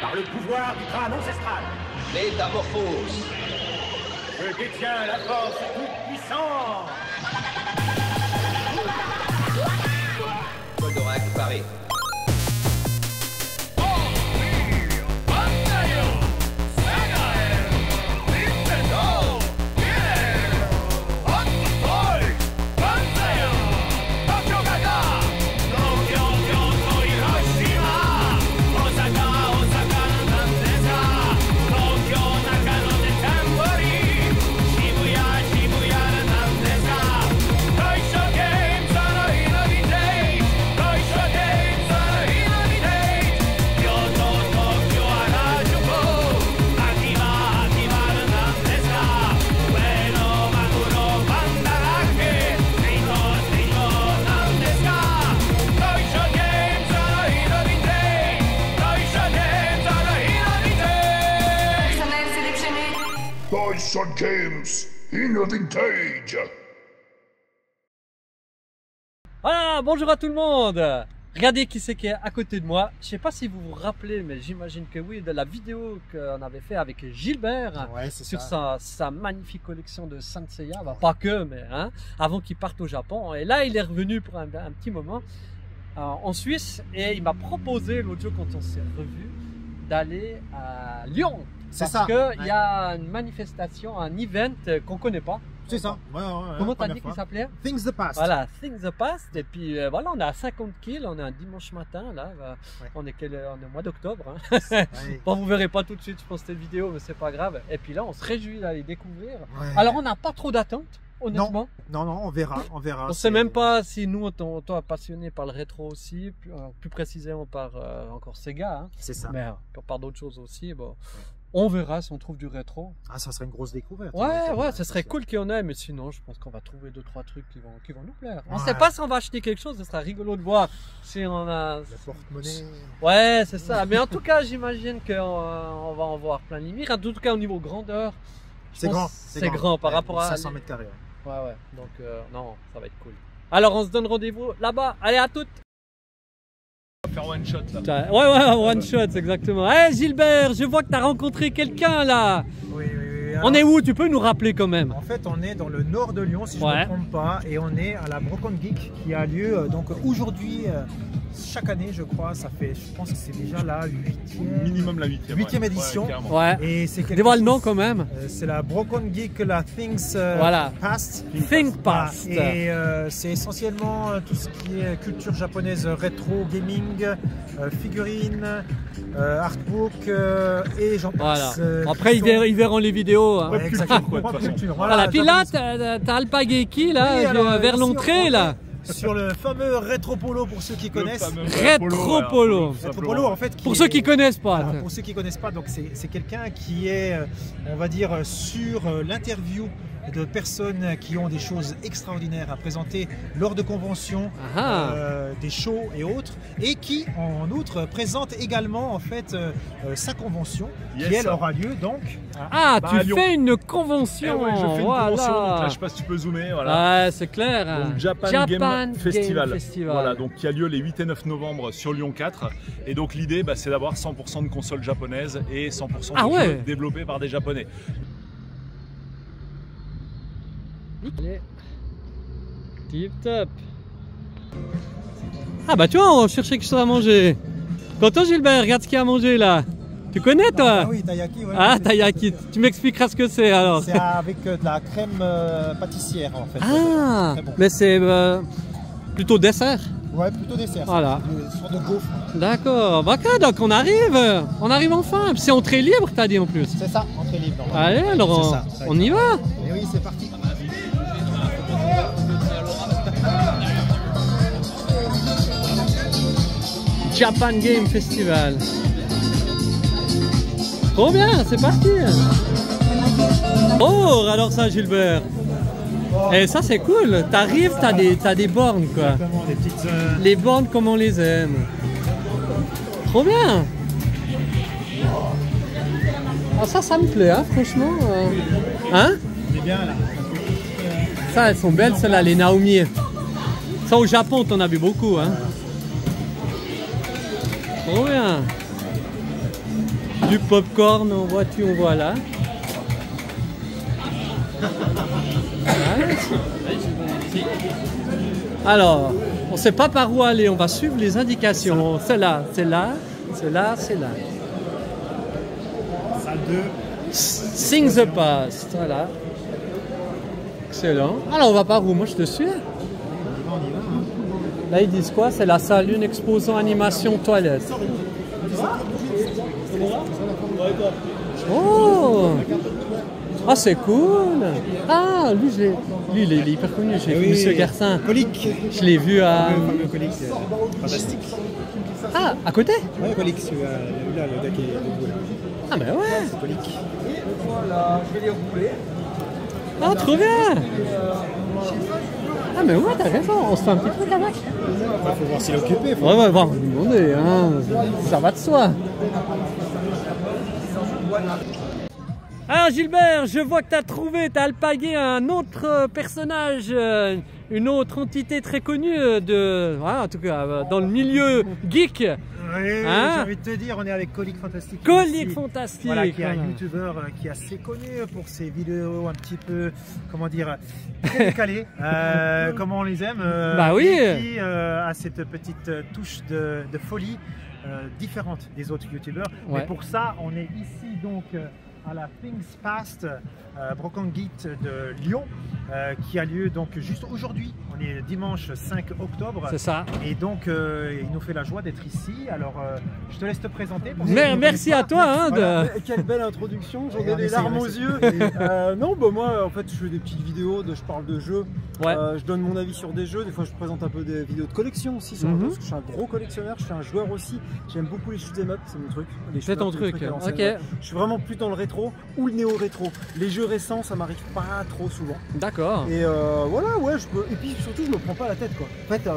par le pouvoir du crâne ancestral. Métamorphose. Je détiens la force toute puissante. Goldorak paré. Taisha Games in Vintage. Voilà, bonjour à tout le monde. Regardez qui c'est qui est à côté de moi. Je sais pas si vous vous rappelez, mais j'imagine que oui, de la vidéo qu'on avait fait avec Gilbert, ouais, sur sa magnifique collection de Saint Seiya. Bah, pas que, mais hein, avant qu'il parte au Japon. Et là, il est revenu pour un petit moment en Suisse et il m'a proposé l'autre jour quand on s'est revu d'aller à Lyon. C'est Parce ça. qu'il y a une manifestation, un event qu'on connaît pas. C'est ça. Ouais, Comment t'as dit qu'il s'appelait? Things the Past. Voilà, Things the Past. Et puis voilà, on est à 50 kills, on est un dimanche matin là. Ouais. On est au mois d'octobre. Hein. Ouais. Bon, vous verrez pas tout de suite, je pense, cette vidéo, mais c'est pas grave. Et puis là, on se réjouit d'aller découvrir. Ouais. Alors, on n'a pas trop d'attente, honnêtement. Non, on verra. On sait même pas si nous, on est passionnés par le rétro aussi, plus précisément par encore Sega. Hein. C'est ça. Mais par d'autres choses aussi. Bon. On verra si on trouve du rétro. Ah, ça serait une grosse découverte. Ouais, ça serait cool qu'il y en ait, mais sinon, je pense qu'on va trouver 2-3 trucs qui vont nous plaire. On Ouais. sait pas si on va acheter quelque chose, ce sera rigolo de voir si on a. Le porte-monnaie. Ouais, c'est ça. Mais en tout cas, j'imagine qu'on va en voir plein de limites. En tout cas, au niveau grandeur, C'est grand. C'est grand par rapport à. 500 mètres carrés. Ouais. Donc, non, ça va être cool. Alors, on se donne rendez-vous là-bas. Allez, à toutes! Faire one shot là. Ouais, one shot, exactement. Hey Gilbert, je vois que tu as rencontré quelqu'un là. Oui. On est où? Tu peux nous rappeler quand même? En fait, on est dans le nord de Lyon, si je ne me trompe pas, et on est à la Brocon Geek qui a lieu donc aujourd'hui, chaque année, je crois. Ça fait, je pense que c'est déjà la 8e. Minimum la 8e édition. Ouais. Et c'est Dévoile le nom quand même. C'est la Brocon Geek, la Things Voilà. Past. Think Past. Et c'est essentiellement tout ce qui est culture japonaise rétro, gaming, figurines, artbook et j'en passe. Voilà. Après, ils verront les vidéos. Hein. Ouais, exactement. Quoi, de toute façon. Voilà. Puis là, t'as Alpageki là, Oui, alors, vers ici, l'entrée là. Sur le fameux Retro Polo pour ceux qui connaissent. Rétro Polo. Retro Polo en fait. Pour ceux qui connaissent pas. Voilà, pour ceux qui connaissent pas, donc c'est quelqu'un qui est, on va dire, sur l'interview de personnes qui ont des choses extraordinaires à présenter lors de conventions, des shows et autres, et qui en outre présente également en fait sa convention qui elle aura lieu donc tu fais une convention. Ouais, je fais une convention, donc là je sais pas si tu peux zoomer. Voilà. Ouais, c'est clair. Donc Japan Game Festival. Festival. Voilà, donc qui a lieu les 8 et 9 novembre sur Lyon 4. Et donc l'idée, c'est d'avoir 100% de consoles japonaises et 100% de jeux développés par des Japonais. Allez. Tip top. Ah bah tu vois, on cherchait quelque chose à manger. Content Gilbert, regarde ce qu'il y a à manger là. Tu connais toi? oui, taiyaki. Ouais, ah, taiyaki. Tu m'expliqueras ce que c'est alors. C'est avec de la crème pâtissière en fait. Ah, mais c'est plutôt dessert. Ouais, plutôt dessert. Voilà. Une sorte de gaufre. D'accord. Bah, donc on arrive enfin. C'est entrée libre, t'as dit en plus. C'est ça, entrée libre. Allez, alors on y va. Et oui, c'est parti. Japan Game Festival. Trop bien, c'est parti. Oh, alors ça Gilbert. Et ça c'est cool. T'arrives, t'as des bornes quoi. Exactement, des petites. Les bornes comme on les aime. Trop bien. Ah, ça me plaît, hein, franchement. Hein? On est bien là. Ça, elles sont belles celles-là, les Naomi. Ça au Japon, t'en as vu beaucoup, hein. Trop bien. Du popcorn en voiture, voilà. Alors, on ne sait pas par où aller, on va suivre les indications. C'est là, c'est là, c'est là, c'est là. Salle 2. Sing the past, voilà. Excellent. Alors, on va par où? Moi, je te suis. Là, ils disent quoi? C'est la salle 1 exposant animation toilette. Oh! Ah, c'est cool! Ah, lui, il est hyper connu. J'ai vu Monsieur Garcin. Colique. Je l'ai vu à. Le fameux Colique, fantastique. Ah, à côté? Ouais, Colique, là, le gars qui est debout là. Ah, ben ouais! C'est Colique. Voilà, je vais les rouler. Ah, trop bien! Ah, mais ouais, t'as raison, on se fait un petit truc avec. Il faut voir s'il est occupé. Ouais, ouais, bon, lui demander, hein. Ça va de soi. Alors Gilbert, je vois que tu as trouvé, tu as alpagué un autre personnage, une autre entité très connue voilà, en tout cas dans le milieu geek. Oui, hein, j'ai envie de te dire, on est avec Colique Fantastique. Colique Fantastique. Voilà, qui est un youtubeur qui est assez connu pour ses vidéos un petit peu, comment dire, très décalées, comme on les aime. Bah oui. Et qui a cette petite touche de folie différente des autres youtubeurs. Ouais. Mais pour ça, on est ici donc à la Things Past Broken Gate de Lyon, qui a lieu donc juste aujourd'hui. On est dimanche 5 octobre. C'est ça. Et donc il nous fait la joie d'être ici. Alors je te laisse te présenter. Merci à toi. Hein, voilà. Quelle belle introduction, j'en ai les larmes aux yeux. Non, bah moi en fait je fais des petites vidéos, je parle de jeux, ouais. Je donne mon avis sur des jeux, des fois je présente un peu des vidéos de collection aussi, parce que je suis un gros collectionneur, je suis un joueur aussi, j'aime beaucoup les shoot'em up, c'est mon truc. C'est ton truc, ok. Ouais. Je suis vraiment plus dans le rétro ou le néo-rétro. Les jeux récents ça m'arrive pas trop souvent. D'accord. Et voilà, ouais, je peux. Et puis surtout je me prends pas la tête quoi. En fait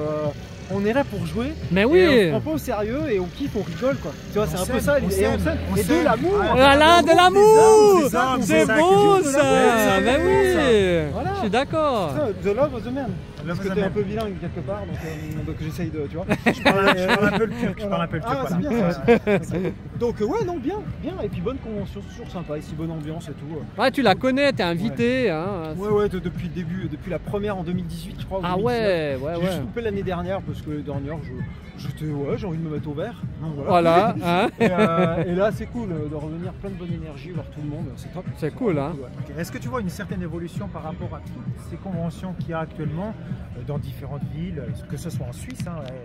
on est là pour jouer, mais oui. Et on se prend pas au sérieux et on kiffe, on rigole quoi. Tu vois, c'est un peu ça, et on s'aime. Et de l'amour. Voilà, de l'amour. C'est beau ça. Ben oui. Voilà. Je suis d'accord. The love of the man. Parce que t'es un peu bilingue quelque part, donc j'essaye de, tu vois. Je parle un peu le turc. Ah, c'est bien ça. Donc ouais, non, bien. Et puis bonne convention, c'est toujours sympa ici, bonne ambiance et tout. Ouais, tu la connais, t'es invité. Ouais. Hein. Ouais, depuis le début, depuis la première en 2018, je crois. Ah ouais. J'ai juste loupé l'année dernière parce que l'année dernière, j'ai envie de me mettre au vert. Donc, voilà. Hein. Et là, c'est cool de revenir plein de bonne énergie, voir tout le monde, c'est top. C'est cool, hein. Okay. Est-ce que tu vois une certaine évolution par rapport à toutes ces conventions qu'il y a actuellement dans différentes villes, que ce soit en Suisse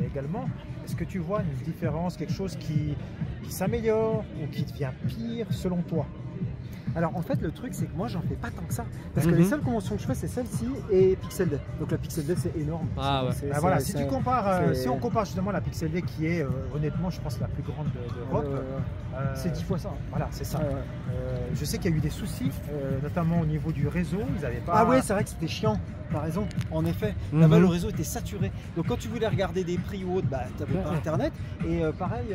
également? Est-ce que tu vois une différence, quelque chose qui s'améliore ou qui devient pire selon toi? Alors en fait le truc c'est que moi j'en fais pas tant que ça parce que les seules conventions que je fais c'est celle-ci et Pixel Day. Donc la Pixel Day c'est énorme. Ah ouais. Voilà, si on compare justement la Pixel Day qui est honnêtement je pense la plus grande d'Europe, c'est 10 fois ça. Voilà, c'est ça. Je sais qu'il y a eu des soucis, notamment au niveau du réseau, ils avaient pas. Ah ouais, c'est vrai que c'était chiant. T'as raison, en effet. Là-bas, le réseau était saturé. Donc, quand tu voulais regarder des prix ou autre, bah, t'avais pas internet. Et pareil,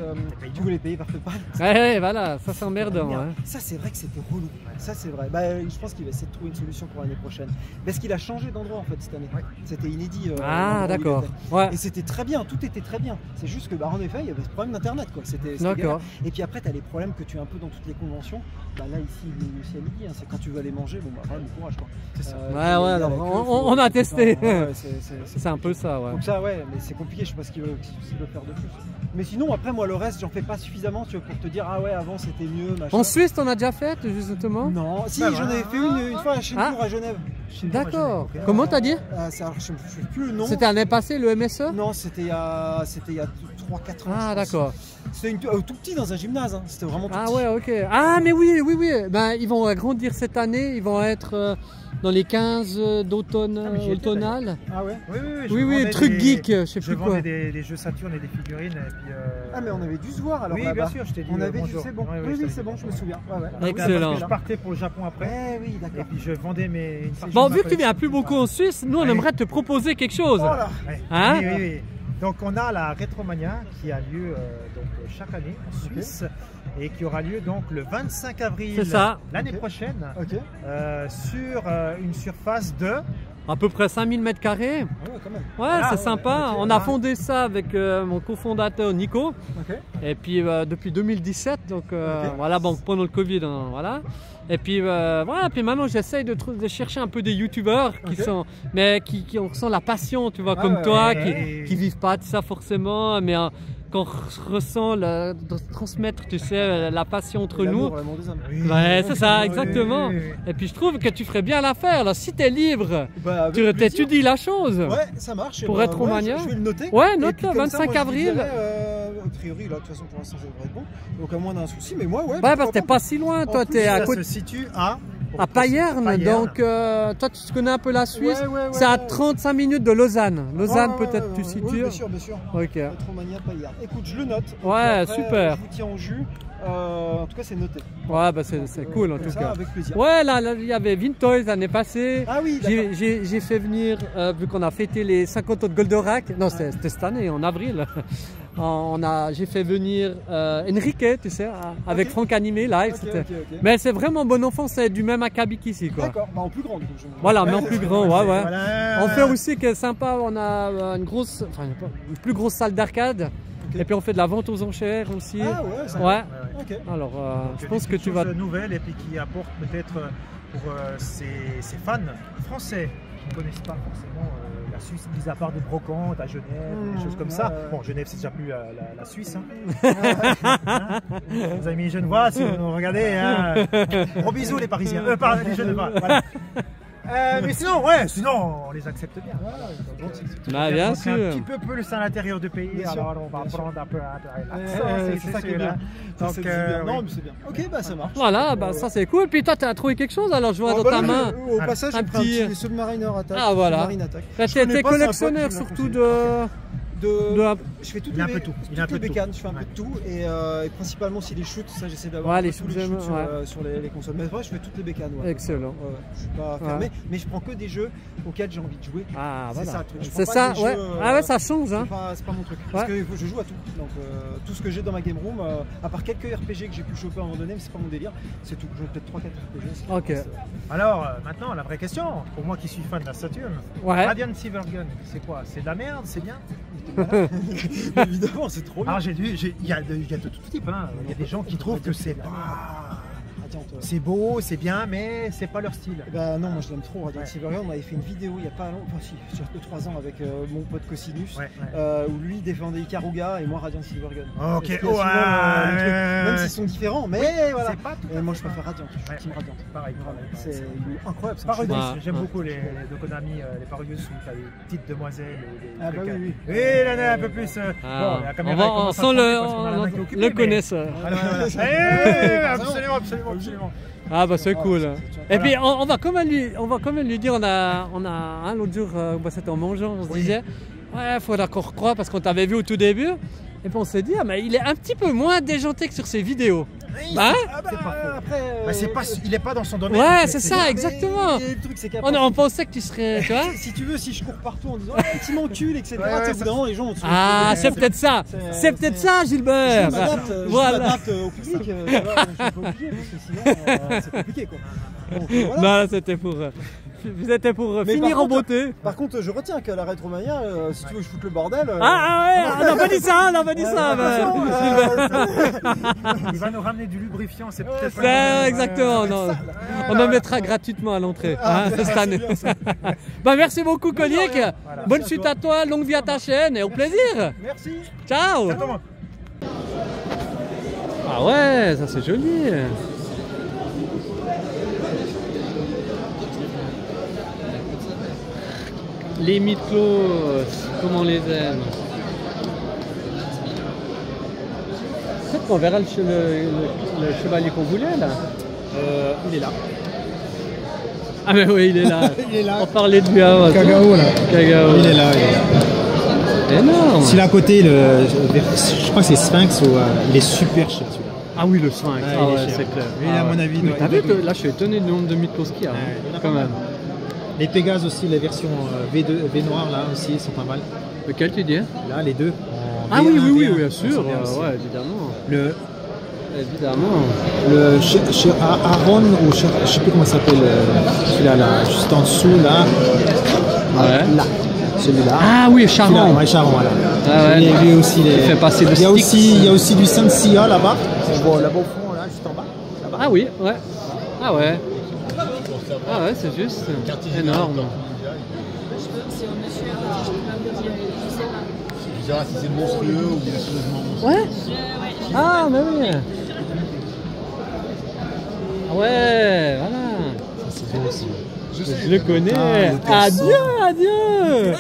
tu voulais payer par PayPal. Ouais, voilà, ça c'est emmerdant. Hein. Ça, c'est vrai que c'était relou. Ça, c'est vrai. Bah, je pense qu'il va essayer de trouver une solution pour l'année prochaine. Parce qu'il a changé d'endroit en fait cette année. C'était inédit. Ah, d'accord. Ouais. Et c'était très bien, tout était très bien. C'est juste que, bah, en effet, il y avait ce problème d'internet. D'accord. Et puis après, tu as les problèmes que tu as un peu dans toutes les conventions. Bah, là, ici, il dit, c'est quand tu veux aller manger, bon, bah, bon courage quoi. On a testé. Ouais, c'est un peu ça, ouais. Donc ça, ouais, mais c'est compliqué, je sais pas ce qu'il veut faire de plus. Mais sinon, après, moi, le reste, j'en fais pas suffisamment tu vois, pour te dire, ah ouais, avant c'était mieux, machin. En Suisse, t'en as déjà fait, justement? Non, si, j'en avais fait une fois chez nous à Genève. D'accord. Comment t'as dit? Alors, je ne sais plus le nom. C'était l'année passée, le MSE? Non, c'était il y a 3-4 ans. Ah, d'accord. C'était tout petit dans un gymnase, hein. C'était vraiment tout petit. Ah ouais, ok. Ah, mais oui. Ben, ils vont agrandir cette année, ils vont être dans les 15 d'automne automnal. Ah ouais? Oui, truc geek, je sais plus quoi. Des jeux Saturn et des figurines. Et puis, Ah, mais on avait dû se voir alors. Oui, bien sûr, je t'ai dit. On avait dû, c'est bon. Oui, c'est bon, je me souviens. Ouais. Excellent. Je partais pour le Japon après. Oui, d'accord. Et puis je vendais mes. Bon, vu que tu viens plus beaucoup en Suisse, nous on aimerait te proposer quelque chose. Voilà. Hein? Oui. Donc on a la Retromania qui a lieu donc, chaque année en Suisse et qui aura lieu donc le 25 avril l'année prochaine sur une surface de à peu près 5000 mètres carrés. Ah ouais, quand même. Ouais, c'est sympa. On a fondé ça avec mon cofondateur Nico. Et puis depuis 2017, donc voilà, bon, pendant le Covid, hein, voilà. Et puis voilà, puis maintenant j'essaye de chercher un peu des youtubeurs qui ressent la passion, tu vois, comme toi, qui vivent pas de ça forcément, mais qu'on ressent de transmettre, tu sais, la passion entre nous. Ouais, c'est ça, exactement. Et puis je trouve que tu ferais bien l'affaire. Alors si tu es libre, tu étudies la chose. Ouais, ça marche. Pour être Romagna. Je vais le noter. Ouais, note-le, 25 avril. A priori, là, de toute façon, pour l'instant, ça devrait être bon. Donc, à moins d'un souci, mais moi, ouais. Ouais, parce que t'es pas si loin, toi, t'es à côté. Ça se situe à Payerne, donc toi tu connais un peu la Suisse, c'est à 35 minutes de Lausanne. Lausanne peut-être tu situes. Oui, bien sûr, bien sûr. Ok. Romagna, Payerne. Écoute, je le note. Ouais, après, super. Je vous tiens en jus. En tout cas, c'est noté. Ouais, bah c'est cool en tout cas. Avec plaisir. Ouais, là il y avait Vintoys l'année passée. Ah oui, j'ai fait venir, vu qu'on a fêté les 50 ans de Goldorak, non, c'était cette année, en avril. J'ai fait venir Enrique, tu sais, avec Franck Animé live. Mais c'est vraiment bon enfant, c'est du même acabit qu'ici, quoi. D'accord, bah en plus grand. Voilà, mais en plus grand, ouais. Voilà. On fait aussi que sympa, on a une plus grosse salle d'arcade. Et puis on fait de la vente aux enchères aussi. Ah ouais, ça ouais. Okay. Alors, je pense que tu vas. Nouvelle et puis qui apporte peut-être pour ces fans français qui ne connaissent pas forcément la Suisse, mis à part des brocantes à Genève, des choses comme ça. Bon, Genève, c'est déjà plus la Suisse. Hein. Nos amis genevois, si vous nous regardez, hein. Gros bisous les Parisiens. Pardon, les Genevois. Voilà. Mais sinon, on les accepte bien. Bah, bien sûr. Un petit peu plus à l'intérieur du pays, alors on va prendre un peu c'est ça qui est bien. Donc, non, mais c'est bien. Ok, bah ça marche. Voilà, bah ça c'est cool. Puis toi, tu as trouvé quelque chose, alors je vois dans ta main. Au passage, j'ai pris un petit Submariner Attack. Ah voilà. T'es collectionneur surtout de. Je fais toutes les bécanes, je fais un peu de tout et principalement si les shoots, ça j'essaie d'avoir tous les shoots sur les consoles. Mais après je fais toutes les bécanes. Excellent. Je suis pas fermé, mais je prends que des jeux auxquels j'ai envie de jouer. Ah c'est voilà. ça le truc. C'est ça, ouais. Ah ouais, ça change. Hein. C'est pas mon truc. Parce que je joue à tout. Donc tout ce que j'ai dans ma game room, à part quelques RPG que j'ai pu choper à un moment donné, mais c'est pas mon délire. C'est tout. J'ai peut-être 3-4 RPG. Ok. Alors maintenant la vraie question, pour moi qui suis fan de la Saturn, Radiant Silvergun, c'est quoi? C'est de la merde? C'est bien? Évidemment, c'est trop bien. Alors il y a de tout type. Hein. Il y a des gens qui trouvent que c'est pas. C'est beau, c'est bien, mais c'est pas leur style. Bah non, moi je l'aime trop. Radiant Silvergun, on avait fait une vidéo il y a pas longtemps, enfin si, sur 2-3 ans avec mon pote Cosinus, où lui défendait Ikaruga et moi Radiant Silvergun. Ok, même s'ils sont différents, mais voilà. Pas tout et moi je préfère Radiant, je suis team Radiant. Pareil. C'est incroyable. Parodius, j'aime beaucoup les de Konami, les Parodius où t'as des petites demoiselles ou des. Ah bah oui. Oui, là, un peu plus. Bon, la caméra on sent le connaisseur. Absolument. Ah bah c'est cool. Et puis on va quand même lui dire, on a l'autre jour, c'était en mangeant, on se disait, ouais, faudra qu'on recroie parce qu'on t'avait vu au tout début. Et puis on s'est dit, mais il est un petit peu moins déjanté que sur ses vidéos. Hein? C'est pas faux. Il est pas dans son domaine. Ouais, c'est ça, exactement. On pensait que tu serais, tu vois. Si tu veux, si je cours partout en disant petit m'encule, etc. Au bout d'un moment, les gens vont. Ah, c'est peut-être ça. C'est peut-être ça, Gilbert. Je m'adapte au public. Je suis pas obligé parce que sinon, c'est compliqué quoi. Donc, voilà. Non, c'était pour. Vous étiez pour finir en beauté. Par contre, je retiens que la Rétromania, si tu veux que je foute le bordel. Ah ouais, on n'a pas dit ça, Il va nous ramener du lubrifiant, c'est peut-être. C'est exactement, on en mettra gratuitement à l'entrée cette année. Bah merci beaucoup, Koliek. Bonne suite à toi, longue vie à ta chaîne et au plaisir. Merci. Ciao. Ah ouais, ça c'est joli. Les mythos, comme on les aime. Peut-être qu'on verra le chevalier qu'on voulait là. Il est là. Ah mais oui, il est là. Il est là. On parlait de lui avant. Kagao là. Kagao. Il est là. Énorme. S'il est à côté, je crois que c'est Sphinx, il est super cher celui-là. Ah oui, le Sphinx, c'est clair. Mais à mon avis, t'as vu, là je suis étonné du nombre de mythos qu'il y a, quand même. Les Pégases aussi, les versions V noir là aussi sont pas mal. Lequel tu dis? Là, les deux. Ah oui, bien sûr. Ouais, évidemment. Évidemment. Le Aaron, ou je sais plus comment ça s'appelle, celui-là, là, juste en dessous là. Là, celui-là. Ah oui, Charon. Ouais, Charon, voilà. Ah ouais. Lui aussi, Il fait passer le il y a Styx. aussi, il y a aussi du Saint-Sia là-bas. Bon, là-bas au fond, là, juste en bas. Là-bas. Ah oui, ouais. Ah ouais. Ah ouais, c'est juste énorme. Je sais pas si c'est monstrueux ou monstrueusement monstrueux. Ouais. Ah, mais oui. Ah ouais, voilà. C'est beau aussi. Je le connais. Adieu.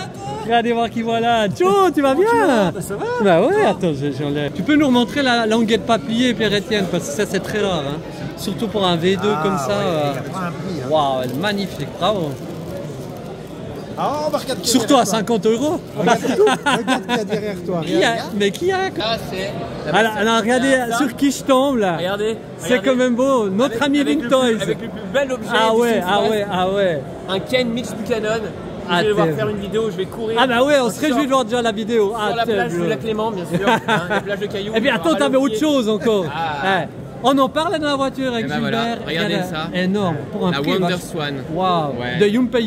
Regardez voir qui voilà. Joe, tu vas bien? Ça va? Bah ouais, attends, j'enlève. Tu peux nous remontrer la languette papier, Pierre-Étienne, parce que ça c'est très rare. Hein. Surtout pour un V2 comme ça. Ouais, il prend un prix. Hein. Waouh, elle est magnifique, bravo. Ah, on va regarder. Surtout à 50 euros. Regarde qui y a derrière toi. Mais qui a? Là, c'est. Alors regardez sur qui je tombe là. Regardez. C'est quand même beau. Notre ami Vintoys. Avec le plus bel objet. Ah du ouais, Sims ah West. ouais, ah ouais. Un Ken Mix Buchanan. Ah, Je vais devoir t'es- faire une vidéo, je vais courir. Ah bah ouais, on se réjouit de voir déjà la vidéo. Sur la t'es plage de bleu. la Clément, bien sûr. Hein, la plage de Cailloux. Et puis attends, t'avais autre chose encore. Ah. Ouais. On en parlait dans la voiture avec Eh ben Gilbert. voilà, regardez Regarde, ça. Énorme. Pour un La prix, Wonder vache. Swan. Waouh. Ouais. De Gunpei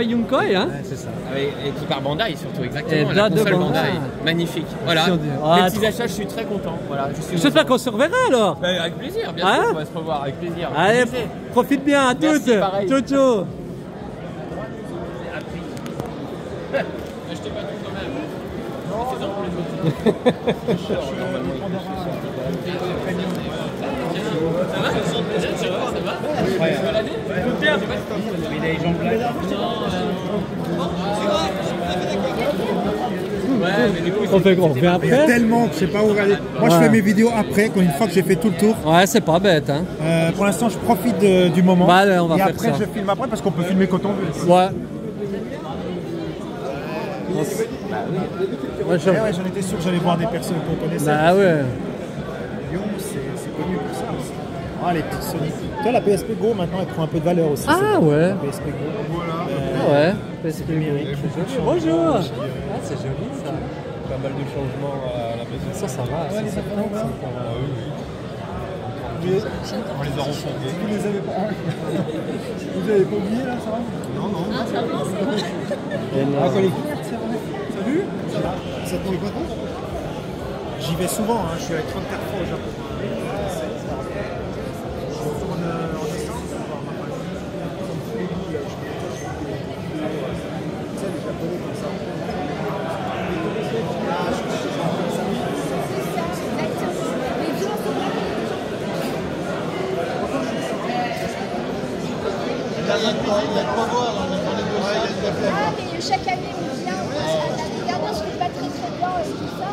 Yunkai, hein. C'est ça. Et qui part Bandai surtout, exactement. Et La de console Bandai. Bandai. Magnifique. Voilà. Si on dit- Les Ah, petits achats, je suis très content. Voilà, j'espère qu'on se reverra alors. Bah, avec plaisir, bien Hein sûr, on va se revoir avec plaisir. Allez, Tu sais. profite bien à Merci, toutes. pareil. Ciao, ciao. Achetez pas tout quand même. Fais-en pour les autres. On fait après. Tellement que je sais pas où regarder. Moi, je Ouais. fais mes vidéos après, une fois que j'ai fait tout le tour. Ouais, c'est pas bête, hein. Pour l'instant, je profite du moment. Bah, allez, on va et faire après, ça. je filme après parce qu'on peut filmer quand on veut. Ouais. Moi, je- Ouais, j'en étais sûr que j'allais voir des personnes qu'on connaissait. Bah ouais. Lyon, c'est connu pour ça aussi. Ah, les petites Sony. Toi, la PSP Go, maintenant, elle prend un peu de valeur aussi. Ah c'est vrai. ouais. La PSP Go. Ah ouais. PSP numérique. Bonjour. Ah, c'est joli ça. Pas mal de changements à la maison. Ça va. On les a refondés. Vous les avez pas. Vous avez pas oublié là, ça va? Non, non. Ah, collectif, c'est vrai. Salut. Ça te manque pas trop? J'y vais souvent, hein. Je suis avec 34 fois au Japon. Je retourne en décembre voir ma famille. Tu sais, les Japonais comme ça. Ah, mais chaque année, on vient. L'année dernière, je ne fais pas très bien tout ça.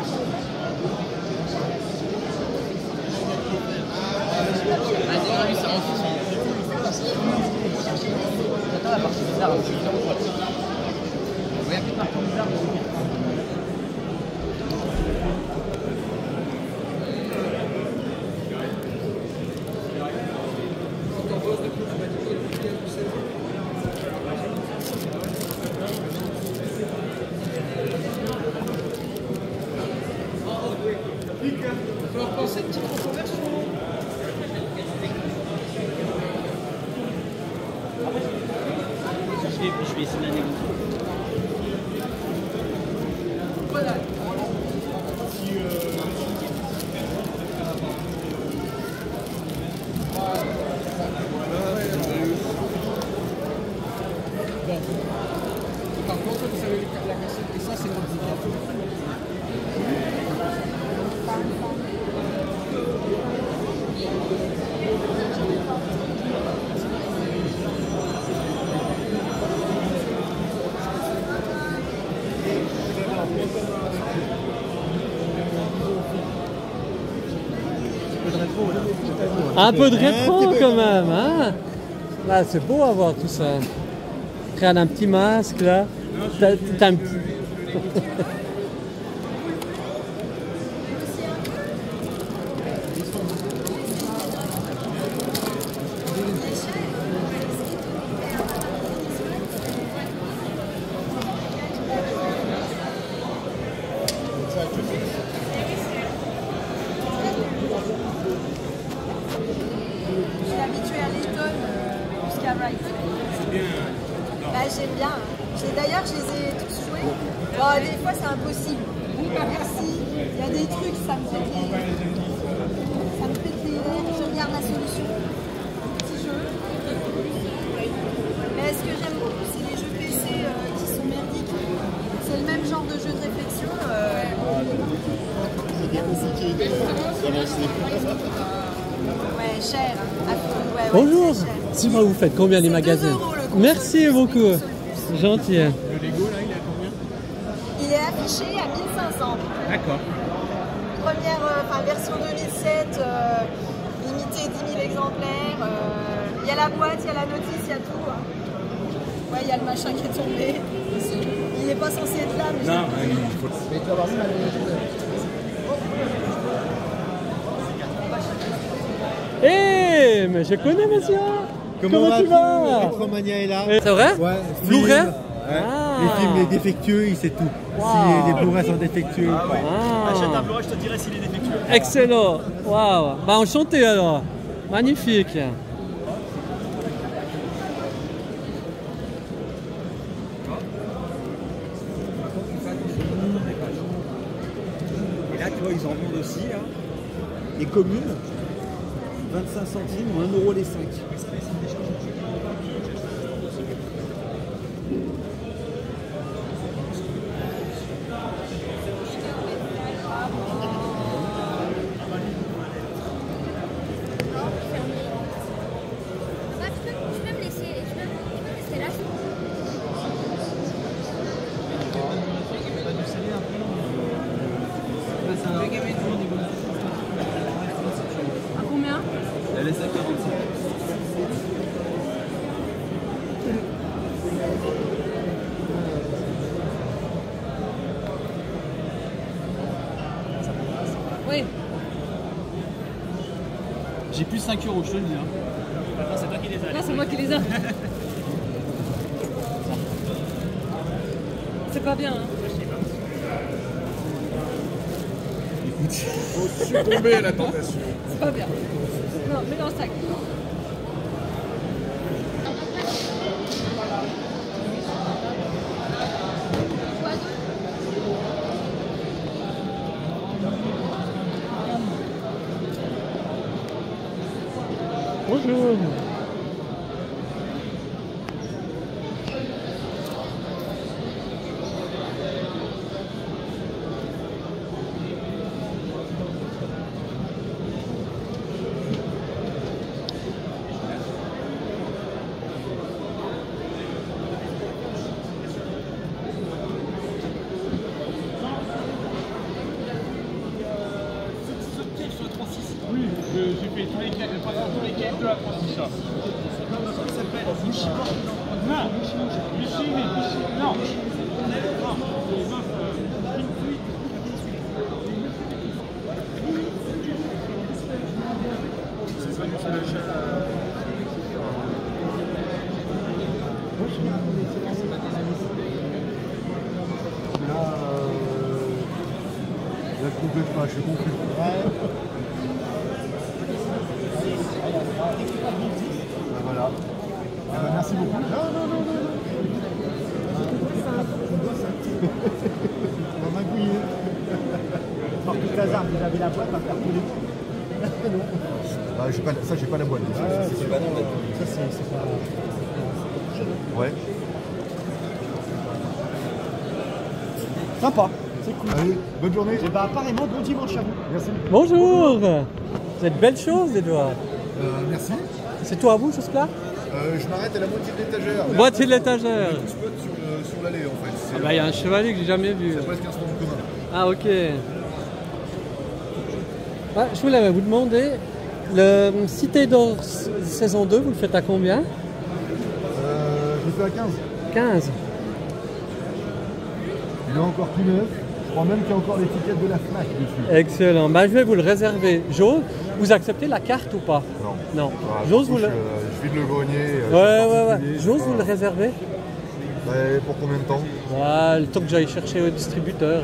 Je vais essayer de la négocier. Par contre, vous savez, la cassette, et ça, c'est l'ordinateur. Un peu de rétro quand même, hein. Là, c'est beau à voir tout ça. Regarde un petit masque là. T'as un petit... Je suis habituée à l'étonne jusqu'à Wright. Bah, j'aime bien. D'ailleurs, je les ai tous joués. Bon, des fois, c'est impossible. Merci. Il y a des trucs, ça me pète les nerfs. Je regarde la solution. Petit jeu. Mais ce que j'aime beaucoup, c'est les jeux PC qui sont merdiques. C'est le même genre de jeu de réflexion. Ouais, cher. Ouais, bonjour. Dis-moi, vous faites combien les magasins? Merci beaucoup. C'est gentil. Le Lego, là, il est à combien? Il est affiché à 1500. D'accord. Première version 2007, limitée 10 000 exemplaires. Il y a la boîte, il y a la notice, il y a tout. Ouais, il y a le machin qui est tombé. Il n'est pas censé être là, mais non, il faut le Eh, mais je connais monsieur. Comment tu vas? Electromania est là. C'est vrai? Ouais. Blu-ray? Les films, les défectueux, il sait tout. Wow. Si les Blu-ray sont défectueux. Achète un Blu-ray, je te dirai s'il est défectueux. Excellent. Waouh. Bah enchanté alors. Magnifique. Et là, tu vois, ils en vendent aussi. Hein. Les communes, 25 centimes ou 1 euro les 5. Elle est 5,45. Oui. J'ai plus 5 euros, je te le dis. Hein. C'est toi qui les as. Là, c'est moi qui les ai. C'est pas bien. Hein. Faut succomber à la tentation. C'est pas bien. Non, mets dans le sac. Bonjour. Oui, j'ai fait tous les quais de la 36. Ça s'appelle Mushi. Non, Mushi, mais Mushi. Non. Là, je complète pas, je suis confus. Voilà. Merci beaucoup. Non. On va m'agouiller. Par tout hasard, vous avez la boîte à faire tous les coups. Non. Bah, j'ai pas la boîte. Ça, c'est pas normal. Ça, c'est pas... Ouais. Sympa, c'est cool. Allez, bonne journée. Et bah, apparemment, bon dimanche à vous. Merci. Bonjour. Vous êtes belles choses, Edouard. Merci. C'est toi à vous jusque-là? Je m'arrête à la moitié de l'étagère. Moitié de l'étagère. Tout spot sur l'allée en fait. Ah bah, il y a un chevalier que j'ai jamais vu. C'est presque un stand commun. Ah ok. Ah, je voulais vous demander, le Cité d'Or saison 2, vous le faites à combien? Je le fais à 15. 15. Il est encore tout neuf. Je crois même qu'il y a encore l'étiquette de la FNAC dessus. Excellent. Bah, je vais vous le réserver. J'ose. Vous acceptez la carte ou pas? Non. Non. Voilà, J'ose vous le... je vide le grenier. Ouais. J'ose vous le réserver? Bah, pour combien de temps? Ouais, le temps que j'aille chercher au distributeur.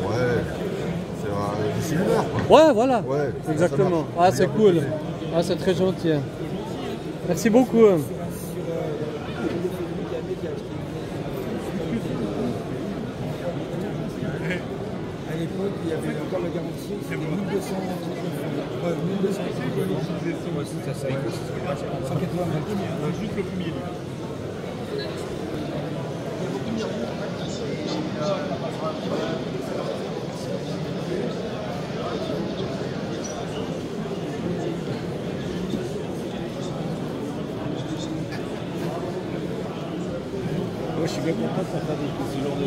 Ouais. C'est d'ici une heure quoi. Ouais, voilà. Ouais, exactement. Ah, c'est cool. Ah, c'est très gentil. Merci beaucoup. encore la garantie, c'est 1200. Ouais, 1200. Ça, ça écoute. 180. Juste le premier livre. Moi, je suis bien content de faire ce genre de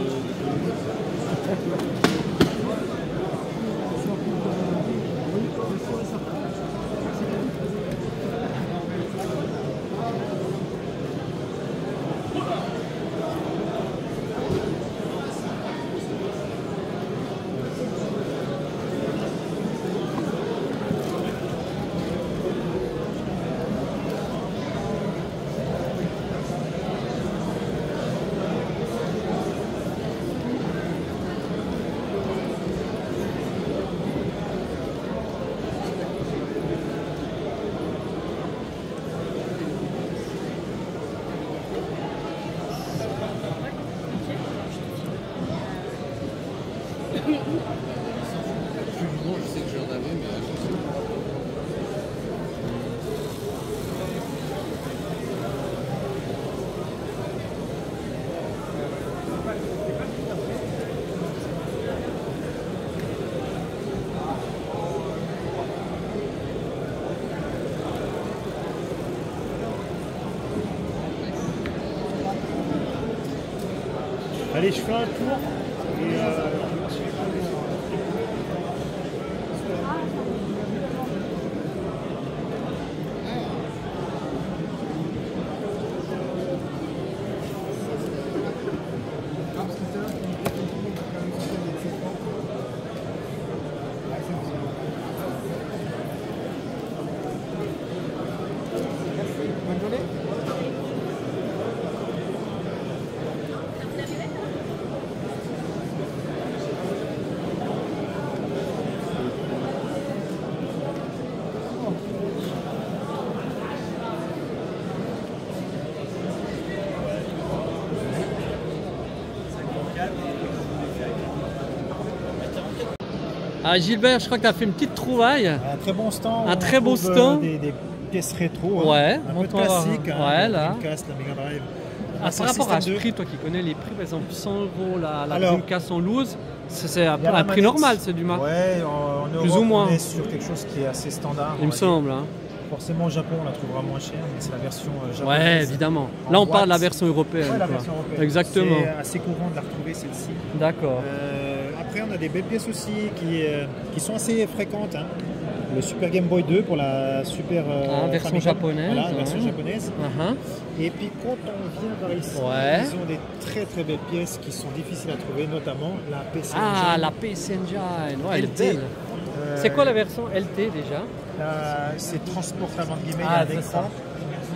Je sais que j'en avais, mais Allez, je fais un tour et Bonne journée. Ah, Gilbert, je crois que tu as fait une petite trouvaille. Un très bon stand. Un très beau stand. Des pièces rétro. Ouais, un peu de classique. Ouais, là. Dreamcast, la Mega Drive. Par rapport à ce prix, toi qui connais les prix, par exemple 100 € la Dreamcast en loose, c'est un prix normal, c'est du marque. Ouais, en Europe, plus ou moins. on est sur quelque chose qui est assez standard. Il me semble. Hein. Forcément, au Japon, on la trouvera moins chère, mais c'est la version japonaise. Ouais, évidemment. Là, on parle de la version européenne. Ouais, la version européenne. Exactement. C'est assez courant de la retrouver, celle-ci. D'accord. Après, on a des belles pièces aussi qui sont assez fréquentes. Hein. Le Super Game Boy 2 pour la Super version Famicom. japonaise. Voilà, version japonaise. Et puis quand on vient par ici, ils ont des très très belles pièces qui sont difficiles à trouver, notamment la PC Engine. Ah, la PC Engine, ouais, elle est belle. C'est quoi la version LT déjà? C'est transportable entre guillemets, il y a un écran.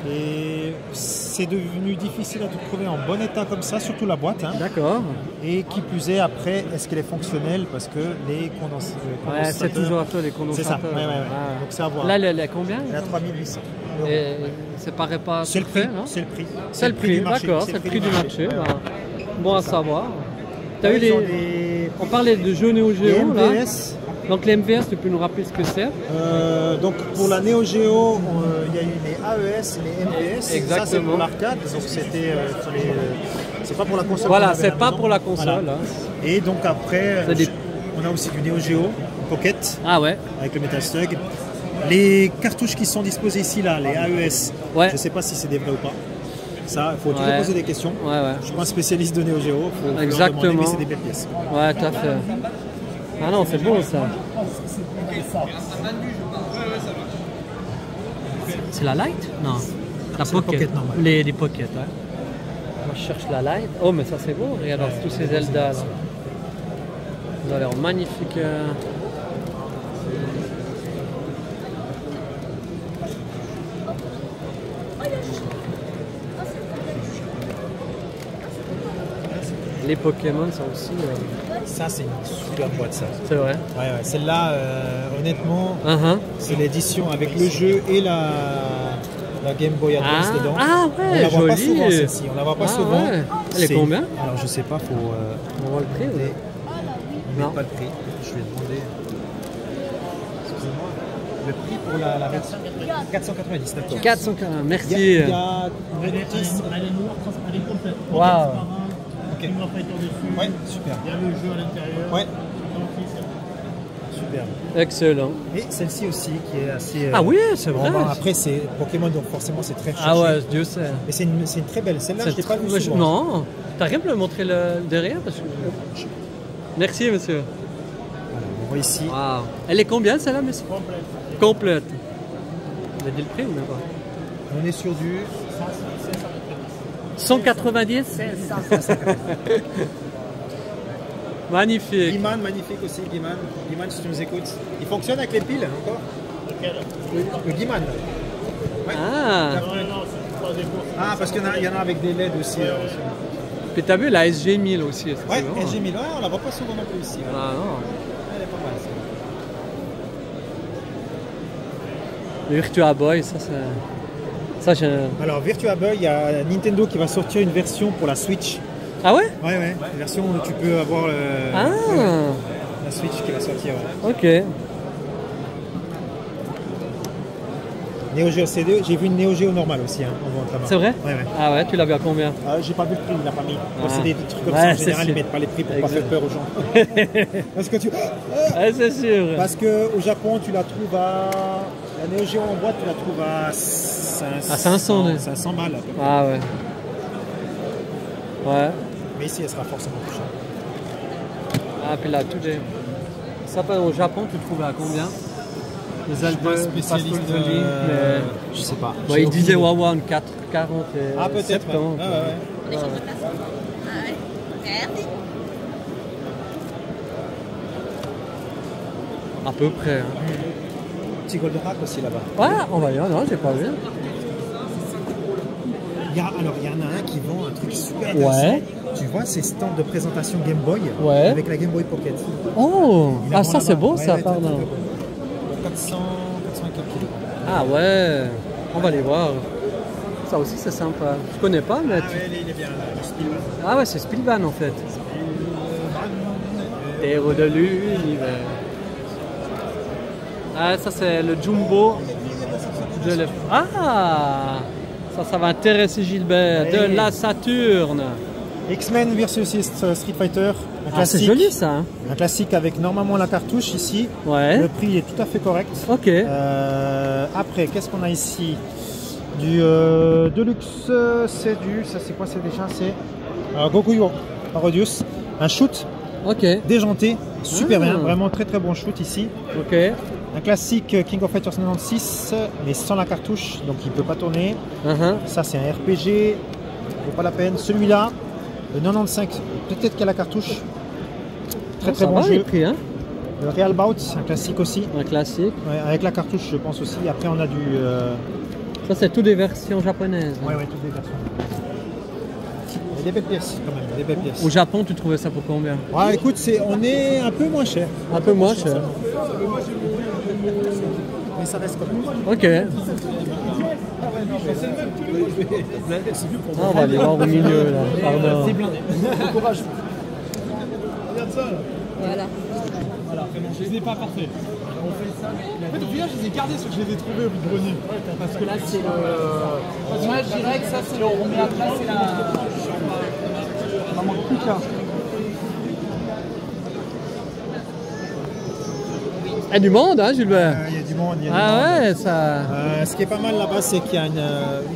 Et c'est devenu difficile à trouver en bon état comme ça, surtout la boîte. Hein. D'accord. Et qui plus est, après, est-ce qu'elle est fonctionnelle? Parce que les condensateurs... Ouais, c'est toujours à toi les condensateurs. C'est ça, ouais. Donc c'est à voir. Là, elle est combien? Elle est à 3800. Et c'est pas réparé. C'est le prix, c'est le prix. C'est le prix, d'accord, c'est le prix du marché. Bon à savoir. T'as eu les... On parlait de jeux Neo Geo là. Donc les MVS, tu peux nous rappeler ce que c'est? Donc pour la Neo Geo, il y a eu les AES et les MVS. Exactement. Ça c'est pour l'arcade, donc c'était c'est pas pour la console. Voilà, c'est pas pour la console. Voilà. Hein. Et donc après, on a aussi du Neo Geo Pocket. Ah ouais. Avec le Metal Slug. Les cartouches qui sont disposées ici là, les AES. Ouais. Je sais pas si c'est des vrais ou pas. Ça, il faut toujours poser des questions. Ouais. Je suis pas un spécialiste de Neo Geo. Faut exactement. Demander, mais c'est des belles pièces. Ouais, tout à fait. Ah non, c'est bon ça. C'est la light? Non. La pocket. Les pockets, ouais. Moi je cherche la light. Oh mais ça c'est beau, regarde tous ces Zelda là. Ça a l'air magnifique. Les Pokémon ça aussi. Ça c'est une super boîte ça. C'est vrai. Ouais. Celle-là, honnêtement, c'est l'édition avec le jeu et la Game Boy Advance dedans. Ah ouais, on la voit pas jolie. souvent celle-ci. On la voit pas souvent. Ouais. Elle est combien? Alors je sais pas, faut. On voit le prix. On met pas le prix. Je vais demander. le prix pour la version 490, d'accord. 480, merci. Il y a Elle est complète. Waouh. Ok. Ouais, super. Il y a le jeu à l'intérieur. Ouais. Super. Excellent. Et celle-ci aussi qui est assez. Ah oui, c'est vrai. Bon, après, c'est Pokémon, donc forcément, c'est très cherché. Ah ouais, Dieu sait. Mais c'est une très belle. Celle-là, je l'ai pas vue souvent. Non, t'as rien pour me montrer le derrière parce que... Merci, monsieur. Voilà, on voit ici. Wow. Elle est combien celle-là, monsieur? Complète. On a dit le prix ou même pas? On est sur du 190. Magnifique. Guiman, magnifique aussi, Guiman. Guiman, si tu nous écoutes. Il fonctionne avec les piles encore? Le Guiman. Ouais. Ah. Ah, parce qu'il y en a avec des LED aussi. Puis t'as vu la SG1000 aussi. Ouais, SG1000, ouais, on la voit pas souvent non plus ici. Ah non. Elle est pas mal, ça. Le Virtua Boy, ça j'ai... Alors, Virtua Boy, il y a Nintendo qui va sortir une version pour la Switch. Ah ouais? Ouais, ouais. Une version où tu peux avoir la Switch qui va sortir. Ouais. Ok. Neo Geo CD, j'ai vu une Neo Geo normale aussi en vente là-bas. C'est vrai? Ouais, ouais. Ah ouais, tu l'as vu à combien? J'ai pas vu le prix, il l'a pas mis. C'est des trucs comme Ouais, ça en général, ils mettent pas les prix pour pas faire peur aux gens. Parce que Ouais, c'est sûr. Parce qu'au Japon, tu la trouves à. La Neo Geo en boîte, tu la trouves à 500 balles à peu près. Ah ouais. Ouais. Mais ici, elle sera forcément plus chère. Ah, puis là, tout est... Ça, au Japon, tu trouvais à combien? Les albums spécialistes je sais pas. Ouais, il disait Wawa 4, 40 et ah, peut-être. 70. Ouais. À peu près. Hein. Petit Goldorak aussi là-bas. Ouais, on va y aller. Non, j'ai pas vu. Il y en a un qui vend un truc super intéressant. Ouais. Tu vois, c'est stand de présentation Game Boy avec la Game Boy Pocket. Oh, ah ça c'est beau ça, pardon. 400 kg. Ah ouais, on va aller voir. Ça aussi c'est sympa. Je connais pas, mais. Ah ouais, il est bien, le Spielman. Ah ouais, c'est Spielman en fait. Héros de l'univers. Ah, ça c'est le Jumbo. Ah, ça va intéresser Gilbert. De la Saturne. X-Men versus Street Fighter. Ah, c'est joli ça. Hein. Un classique avec normalement la cartouche ici. Ouais. Le prix est tout à fait correct. Ok. Après, qu'est-ce qu'on a ici? Du Deluxe, c'est du. Ça, c'est quoi? C'est déjà. C'est Gokuyo Parodius. Un shoot. Ok. Déjanté. Super bien. Vraiment très très bon shoot ici. Ok. Un classique King of Fighters 96, mais sans la cartouche, donc il ne peut pas tourner. Ça, c'est un RPG. Vaut pas la peine. Celui-là, le 95, peut-être qu'il y a la cartouche. Très très bon jeu. Prix, hein. Le Real Bout, un classique aussi. Un classique. Ouais, avec la cartouche, je pense aussi. Après, on a du. Ça, c'est toutes des versions japonaises. Ouais, toutes des versions. Il y a des belles pièces quand même. Des belles pièces. Au Japon, tu trouvais ça pour combien? Ouais, écoute, on est un peu moins cher. Un peu moins cher. Mais ça reste comme ça. Ok. On va aller voir au milieu là. Pardon. C'est blindé. Bon courage. Regarde ça là. Voilà. Voilà, je les ai pas parfaits. On fait ça. En fait, au final, je les ai gardés ceux que je les ai trouvés au bout de grenier. Parce que là, c'est le. Moi, je dirais que ça, c'est le. On met à plat, c'est la. Il m'en manque plus qu'un. Il y a du monde, hein, Gilbert? Il y a du monde. Ah ouais, ça. Ce qui est pas mal là-bas, c'est qu'il y a une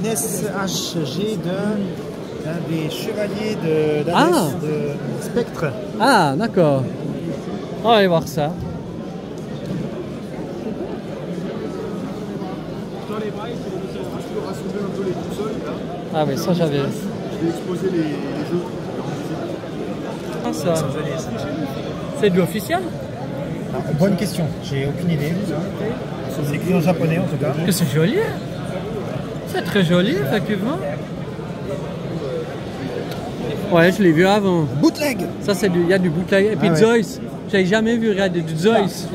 SHG d'un des chevaliers de Spectre. Ah, d'accord. On va aller voir ça. Ah oui, ça j'avais. Je vais exposer les jeux. Ah, ça. C'est de l'officiel? Bonne question, j'ai aucune idée. C'est écrit en japonais en tout cas. Que c'est joli. C'est très joli, effectivement. Ouais, je l'ai vu avant. Bootleg. Ça, c'est il y a du bootleg. Et puis Zeus. J'avais jamais vu, regarde, du Zeus.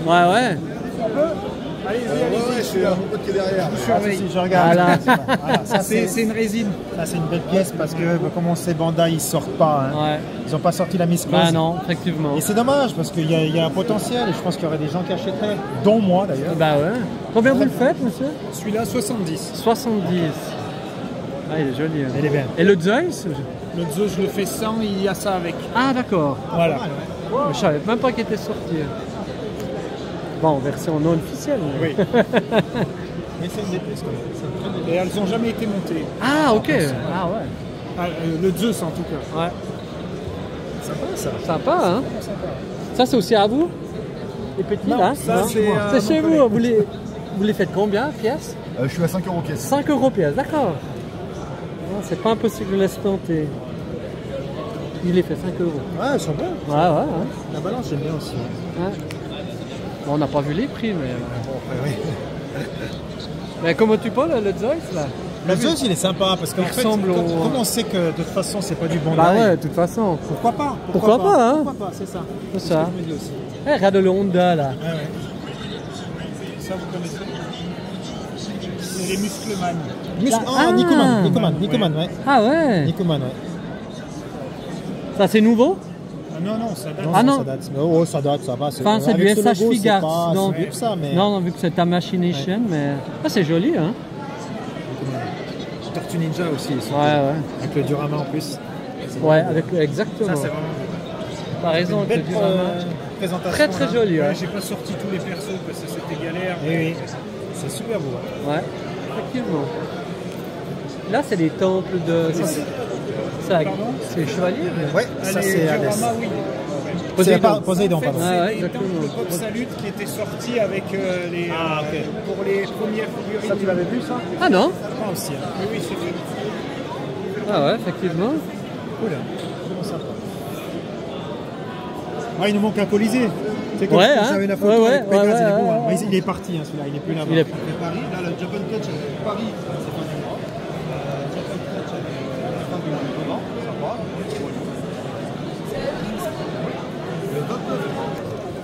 Ouais, ouais. allez-y, je suis mon pote qui est derrière. Je surveille. Je regarde. Voilà. Voilà, C'est une résine. Ça, c'est une belle pièce parce que, comme on sait, Bandai, ils sortent pas. Hein. Ouais. Ils n'ont pas sorti la Miss Close. Bah non, effectivement. Et c'est dommage parce qu'il y a un potentiel et je pense qu'il y aurait des gens qui achèteraient, dont moi d'ailleurs. Bah ouais. Combien vous le faites, monsieur? Celui-là, 70. 70. Ah, il est joli. Hein. Il est bien. Et le Zeus? Le Zeus, je le fais 100, il y a ça avec. Ah, d'accord. Voilà. Je savais même pas qu'il était sorti. Bon, version non officielle. Mais... Oui. Mais c'est une des pièces quand même. Et elles n'ont jamais été montées. Ah, ok. Ah, ouais. Ah, le Zeus en tout cas. Ouais. Sympa ça. Sympa, hein. Ça, c'est aussi à vous? Les petits, Non, là? ça, c'est chez vous. Vous les faites combien, pièce? Je suis à 5 € pièce. 5 € pièce, d'accord. C'est pas impossible de laisser tenter. Il les fait 5 €. Ouais, elles sont bonnes. Ouais, ouais, ouais. La balance, j'aime bien aussi. Ouais. Bon, on n'a pas vu les prix, mais... Bon, après, oui. Mais comment tu parles, le Zeus, là? Le Zeus, il est sympa parce qu'en fait, ressemble au... comme on sait que de toute façon, c'est pas du Bandai. Bah ouais, de toute façon. Pourquoi pas? Pourquoi pas, hein? Pourquoi pas, c'est ça. C'est ça. ce que je me dis aussi. Eh, regarde le Honda, là. Ouais, ouais. Ça, vous connaissez? C'est les Muscleman. Ah, Nikoman, ouais. Ah ouais. Nikoman, ouais. Ça, c'est nouveau? Ah non, non, ça date. Non, Ah non. ça date. Oh, ça date, ça va. Enfin, c'est du avec ce SH logo, Figures. c'est pas Non, si vieux que ça, mais... non, vu que c'est ta machination, mais... Ah, c'est joli, hein. Tortue Ninja aussi. Ouais, ouais. Avec le diorama en plus. Ouais, avec exactement. Ça, c'est vraiment... T'as raison, une belle avec le diorama. présentation. Très, très là. joli, ouais. J'ai pas sorti tous les persos parce que c'était galère. Oui, oui. C'est super beau. Ouais, effectivement. Là, c'est les temples de... C'est chevalier? Ouais, ça c'est Hades. Oui. Poséidon, pardon. Ah, ouais, Les temples exactement. de Pop Salut qui était sorti avec les... pour les premières figurines. Ça, tu l'avais vu, ça? Ah non? Pas aussi. Hein. Oui, oui, c'est fait. Ah ouais, effectivement. Cool. Comment ça? Ouais, il nous manque un Colisée. C'est comme Ouais, si hein. j'avais la photo Ouais, avec Pégase, ouais, il est beau, ouais, hein. ouais. Il est parti, hein, celui-là, il est plus là-bas. Il est... Paris, là, le Japan Touch avec Paris, c'est pas du mois. Japan Touch avec la fin du mois, sympa.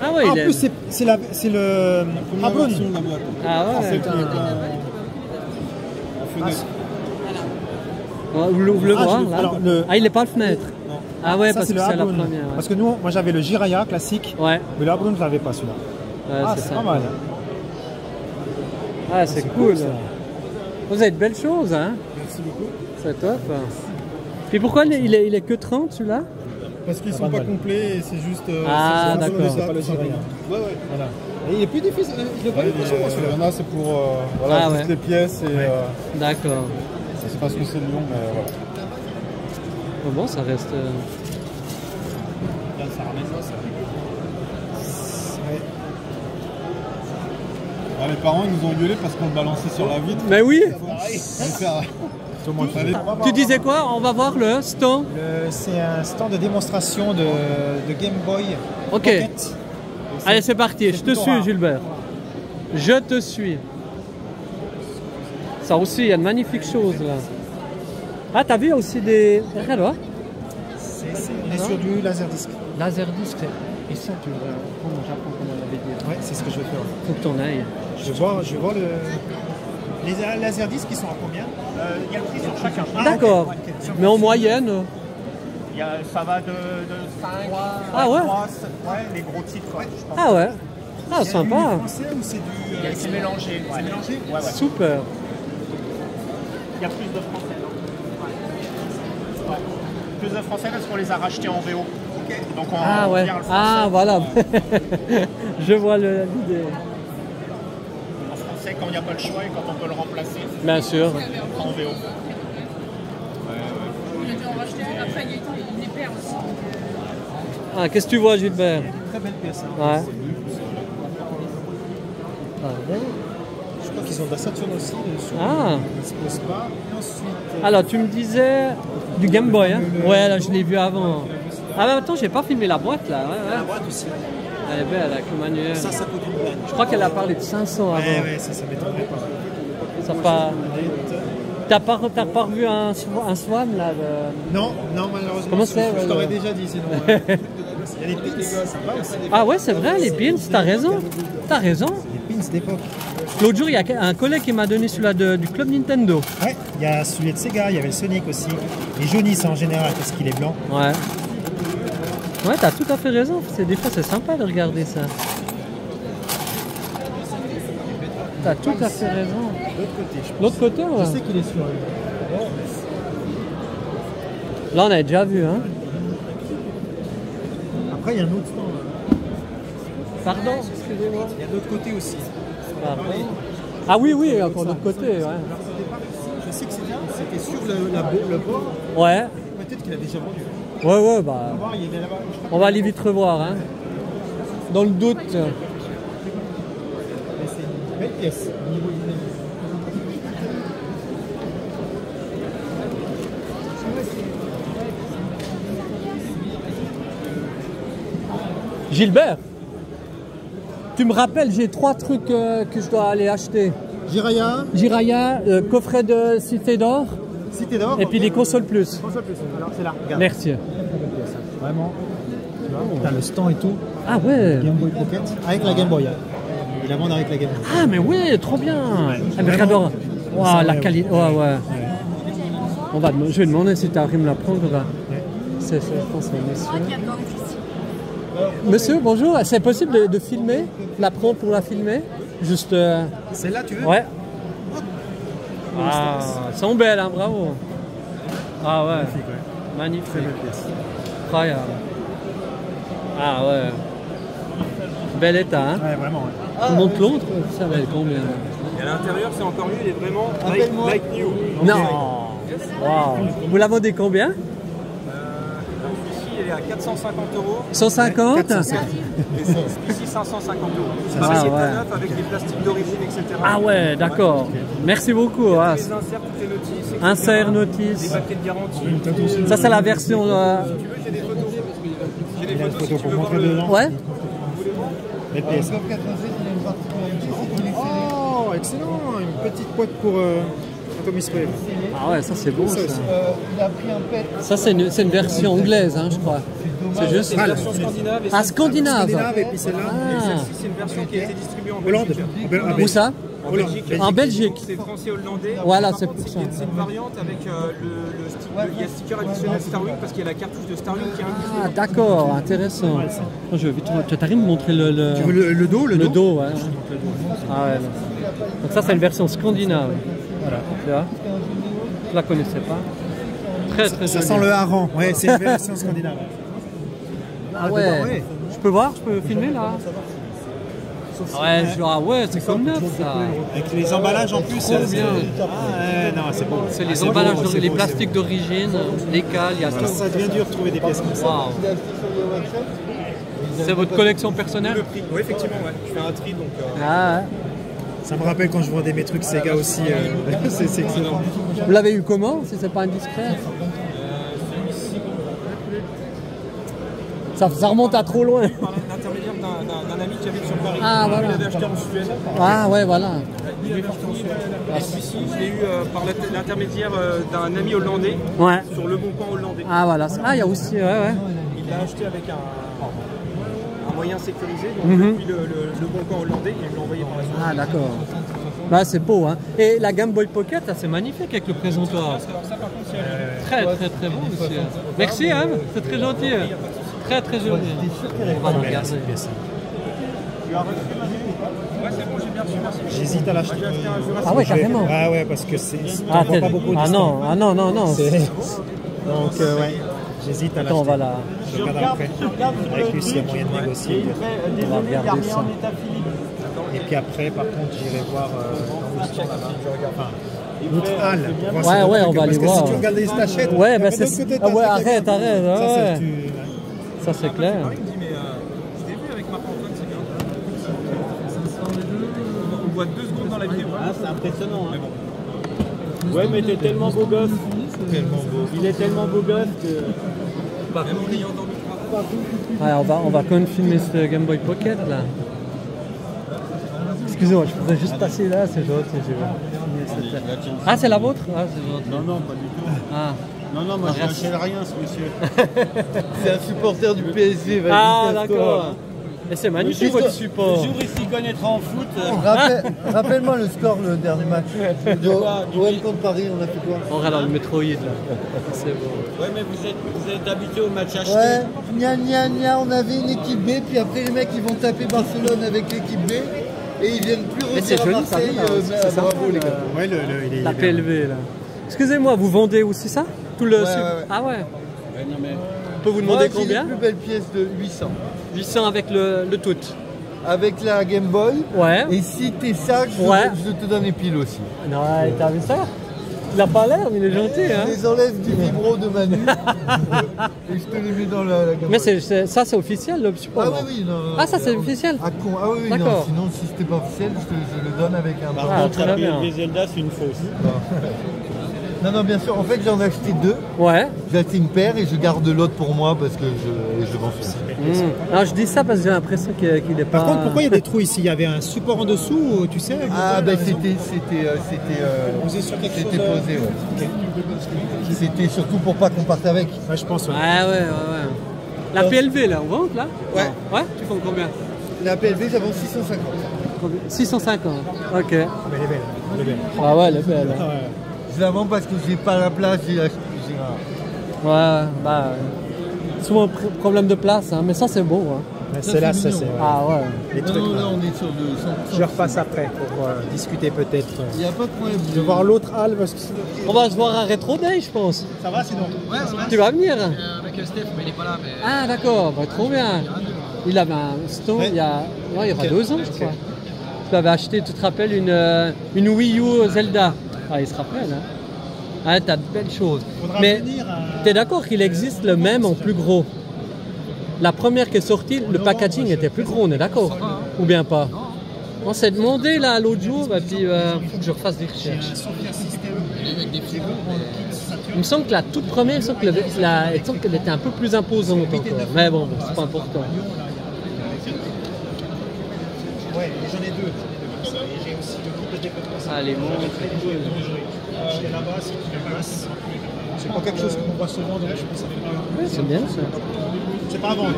Ah ouais, Ah, en il est... plus, c'est le Abron. Ah ouais, C'est attends. en fenêtre. Vous le Ah, voir, je- là. alors, Ah, il n'est pas le fenêtre. Non. Ah ouais, Ça, parce c'est que le c'est la Abron. première. Ouais, Parce que nous, moi j'avais le Jiraya classique, ouais. mais le Abron, je l'avais pas celui-là. Ah, c'est c'est ça. pas mal. Ah, c'est cool. ça. Vous avez de belles choses, hein? Merci beaucoup. C'est top. Puis pourquoi il est que 30, celui-là? Parce qu'ils Ah, sont pas pas mal. complets et c'est juste. Ah, c'est d'accord. ça, Pas le Jiraya. Ouais, ouais. Voilà. Et il est plus difficile. Je l'ai pas vu pour moi, celui-là. Il y en a, c'est pour voilà, Ah, juste ouais. les pièces et D'accord. je sais pas ce que c'est le Lyon, mais voilà. Bon, ça reste... Ça ramène ça. Ouais. Ah, les parents ils nous ont gueulé parce qu'on le balançait sur la vitre. Mais oui! Tout le monde fait. Tu disais quoi? On va voir le stand? C'est un stand de démonstration de Game Boy Ok. Pocket. Allez, c'est parti. Je te plutôt suis, rare. Gilbert. Je te suis. Ça aussi, il y a de magnifiques choses, là. Ah, t'as vu aussi des... Regarde, là. On est sur du Laserdisc. Laserdisc. Et ça, tu le prends au Japon, comme on avait dit. Ouais, c'est ce que je vais faire. Faut que t'en ailles. Je vais voir les Laserdisc qui sont à combien? Il y a le prix sur chacun. D'accord. ok, ok. Mais en moyenne... Ça va de 5 Ah ouais? 3, ouais, les gros titres, ouais, je pense. Ah ouais. Ah, C'est sympa. du français ou c'est du. C'est mélangé. C'est mélangé? Ouais, ouais. Super. Il y a plus de français, non? Ouais. Plus de français parce qu'on les a rachetés en VO. Donc on Ah ouais. vient le français. Ah, voilà. Je vois l'idée. En français quand il n'y a pas le choix et quand on peut le remplacer. Bien sûr. En VO. Après, il les perd aussi. Ah, qu'est-ce que tu vois, Gilbert? Très belle pièce. Hein. Ouais. Pardon. Je crois qu'ils ont de la Saturn aussi. Ah. Ils se posent pas. Et ensuite. Alors, tu me disais du Game Boy, hein? Ouais, là, je l'ai vu avant. Ah, mais attends, j'ai pas filmé la boîte, là. Ouais, La ouais. boîte aussi. Elle est belle, avec le manuel. Ça coûte une blague. Je crois qu'elle a parlé de 500 avant. Ouais, ça m'étonnerait pas. Ça pas... T'as pas revu un Swan, là? Non, malheureusement. Comment c'est, Je t'aurais ouais. déjà dit sinon. Il y a les pins, ça va aussi. Ah ouais, c'est vrai, les pins, t'as raison. T'as raison. Les pins d'époque. L'autre jour, il y a un collègue qui m'a donné celui-là du club Nintendo. Ouais, il y a celui de Sega, il y avait le Sonic aussi. Les jaunisses en général parce qu'il est blanc. Ouais. Ouais, t'as tout à fait raison. Des fois, c'est sympa de regarder ça. T'as tout à fait raison. L'autre côté, ouais. Je sais qu'il est sur. Là, on a déjà vu, hein. Après, il y a un autre stand. Pardon, excusez-moi. Il y a d'autre côté aussi. Pardon. Ah oui, oui, encore d'autre côté, ouais. Je sais que c'était sur le bord. Ouais. Peut-être qu'il a déjà vendu. Ouais, ouais, bah. On va aller vite revoir, hein. Dans le doute. C'est une belle pièce au niveau du dynamique. Gilbert, tu me rappelles, j'ai 3 trucs que je dois aller acheter. Jiraya, coffret de Cité d'Or. Cité d'Or. Et puis les consoles plus. Console plus. Alors c'est là. Regarde. Merci. Vraiment. Tu vois, t'as le stand et tout. Ah ouais. Game Boy Pocket avec la Game Boy. Il la vend avec la Game Boy. Ah mais oui, trop bien. Ah, mais j'adore. Wow, la qualité. Ouais, ouais. Je vais demander si tu arrives à me la prendre là. Je pense que c'est monsieur. Monsieur, bonjour. C'est possible de filmer, la prendre pour la filmer? Juste. Celle-là, tu veux? Ouais. Ah, elles sont belles, hein, bravo. Ah ouais. Magnifique. Très belle pièce. Incroyable. Ah ouais. Bel état, hein? Ouais, vraiment. Ouais. Tu montes l'autre, ça va être combien? Et à l'intérieur, c'est encore mieux, il est vraiment like new. Non. Wow. Vous la vendez combien? Ici, il est à 450 €. 150? Et ici, 550 €. Ah, C'est ouais. très neuf avec des plastiques d'origine, etc. Ah ouais, d'accord. Merci beaucoup. Il y a Ah, tous les inserts, toutes les notices, etc. insert, notice. Des papiers de garantie. Ça, c'est la version. Si tu veux, j'ai des photos. J'ai des photos si tu veux voir le... Ouais. Belle pièce. Oh, excellent. Une petite boîte pour Atomic Wave. Ah ouais, ça c'est beau. Ça, Il a pris un pet. ça c'est une version anglaise, hein, je crois. C'est juste. C'est une version scandinave. Ah, scandinave. Et puis celle-là. Et celle-ci, c'est une version qui a été distribuée en Hollande. Belgique. Où ça? En Belgique. En Belgique. C'est français-hollandais. Voilà, c'est pour ça. C'est une variante avec il y a sticker additionnel Starwing parce qu'il y a la cartouche de Starwing qui est incluse. Ah d'accord, intéressant. Je vais vite. Tu arrives à me montrer le. Tu veux le dos? Le dos, ouais. Ah ouais. Non. Donc ça c'est une version scandinave. Voilà. Tu vois? Je la connaissais pas. Très très Ça jolie. sent le hareng. Ouais, c'est une version scandinave. Ah ouais. Je peux voir? Je peux filmer là? Ouais, genre, ouais, c'est comme neuf ça. Avec les emballages en plus. Trop bien. Ah, non, c'est bon. C'est les emballages, les plastiques d'origine, les cales, il y a tout. Ça devient dur de trouver des pièces comme ça. Wow. C'est votre collection personnelle? Oui, effectivement, ouais. Je fais un tri donc. Ah ouais. Ça me rappelle quand je vendais mes trucs Sega aussi. C'est excellent. Vous l'avez eu comment, si c'est pas indiscret? Ça remonte à trop loin. Par l'intermédiaire d'un ami qui habite sur Paris. Ah, voilà. Il l'avait acheté en Suède. Ah ouais, voilà. Il est parti en Suède. Et celui-ci, je l'ai eu par l'intermédiaire d'un ami hollandais. Ouais. Sur le bon coin hollandais. Ah voilà. Ah, il y a aussi, ouais. Il l'a acheté avec un moyen sécurisé, donc Mhm. depuis le bon coin hollandais, il me l'a envoyé par la suite. Ah d'accord. Bah c'est beau, hein. Et la Game Boy Pocket, ça c'est magnifique avec le présentoir. Ça, par contre, c'est Très très très bon, monsieur. Merci, hein. C'est très gentil. Très très joli. On va le regarder. Ouais, c'est bon, j'ai bien reçu, merci. J'hésite à l'acheter. Ah ouais, carrément. Ah ouais, parce que c'est. Ah, pas beaucoup de non, non. Donc ouais, j'hésite à l'acheter. Attends, on va la. Je regarde après. Avec lui, s'il y a moyen de négocier. On va regarder ça. Et puis après, par contre, j'irai voir dans le store là-bas. Enfin, l'autre halle. Ouais, ouais, on va aller voir. Parce que si tu regardes les stachettes, ouais, bah c'est. Ah ouais, arrête. Ça, Ouais. Ça c'est clair. Il me dit, mais je l'ai vu avec Marc-Antoine, c'est bien. On voit 2 secondes dans la vidéo. Ah, c'est impressionnant. Hein. Ouais, mais t'es tellement beau gosse. Il est tellement beau gosse que. Même en ayant dormi 3 heures. Ouais, on va quand même filmer ce Game Boy Pocket là. Excusez-moi, je pourrais juste passer là, c'est gentil. Ah, c'est la vôtre? Ah, c'est gentil. Non, pas du tout. Ah. Non, moi je n'achète rien, ce monsieur. C'est un supporter du PSG, vas-y. Ah, d'accord. Et c'est magnifique votre support. Le jour où il s'y connaîtra en foot. Rappelle-moi le score, le dernier match. OM contre Paris, on a fait quoi? On regarde dans le Metroid là. C'est beau. Ouais, mais vous êtes habitué au match acheté. Ouais, gna, on avait une équipe B, puis après les mecs ils vont taper Barcelone avec l'équipe B. Et ils viennent plus revenir à Marseille. Bravo les gars. Ouais, la PLV là. Excusez-moi, vous vendez aussi ça? Tout le Ah ouais. Non, mais... On peut vous demander combien? La plus belle pièce de 800. 800 avec le tout. Avec la Game Boy. Ouais. Et si t'es sage, je te donne les piles aussi. Non, t'as vu ça? Il a pas l'air, mais il est gentil. Hein. Je les enlève du vibro de Manu et je te les mets dans la Game Boy. Mais ça c'est officiel le support? Ah oui, non. Ah ça c'est officiel? Ah oui, non, sinon si c'était pas officiel, je le donne avec un... Par contre, la PLV Zelda c'est une fausse. Non, bien sûr. En fait, j'en ai acheté 2. Ouais. J'ai acheté une paire et je garde l'autre pour moi parce que je vends ça. Alors, je dis ça parce que j'ai l'impression qu'il est pas... Par contre, pourquoi il y a des trous ici? Il y avait un support en dessous, tu sais? Ah, ben c'était posé sur quelque chose. C'était posé, ouais. Okay. C'était surtout pour pas qu'on parte avec. Ouais, je pense. Ouais. Ah ouais. La PLV, là, on vend, là? Ouais. Ouais, tu vends combien? La PLV, ça vend 650. 650, ok. Mais elle est belle. Ah ouais, elle est belle. Hein. Ouais. Je la vends parce que j'ai pas la place, j'ai acheté. Ouais, bah. Souvent problème de place, hein, mais ça c'est beau. Hein. C'est c'est. Ah ouais. Les trucs, là, on est sur de 100%. Je repasse après pour discuter peut-être. Il n'y a pas de problème. De voir l'autre halle parce que. On va se voir à Retro Day, je pense. Ça va sinon? Ouais, tu vas venir? Avec Steph, mais il n'est pas là. Mais... Ah d'accord, bah, trop bien. Il avait un stand il y aura 2 ans, je crois. Tu avais acheté, tu te rappelles, une Wii U Zelda. Ah, il se rappelle, hein. Ah, t'as de belles choses. Mais t'es d'accord qu'il existe le même en plus gros? La première qui est sortie, le packaging était plus gros, on est d'accord? Ou bien pas? On s'est demandé là l'autre jour, et puis il faut que je refasse des recherches. Il me semble que la toute première, il me semble qu'elle était un peu plus imposante encore. Mais bon, c'est pas important. Ouais, j'en ai 2. J'ai aussi le groupe de développement. Ah, les montres. Là-bas, c'est une masse. C'est pas quelque chose qu'on voit souvent, donc je pense que ça fait pas. Oui, c'est bien ça. C'est pas à vendre.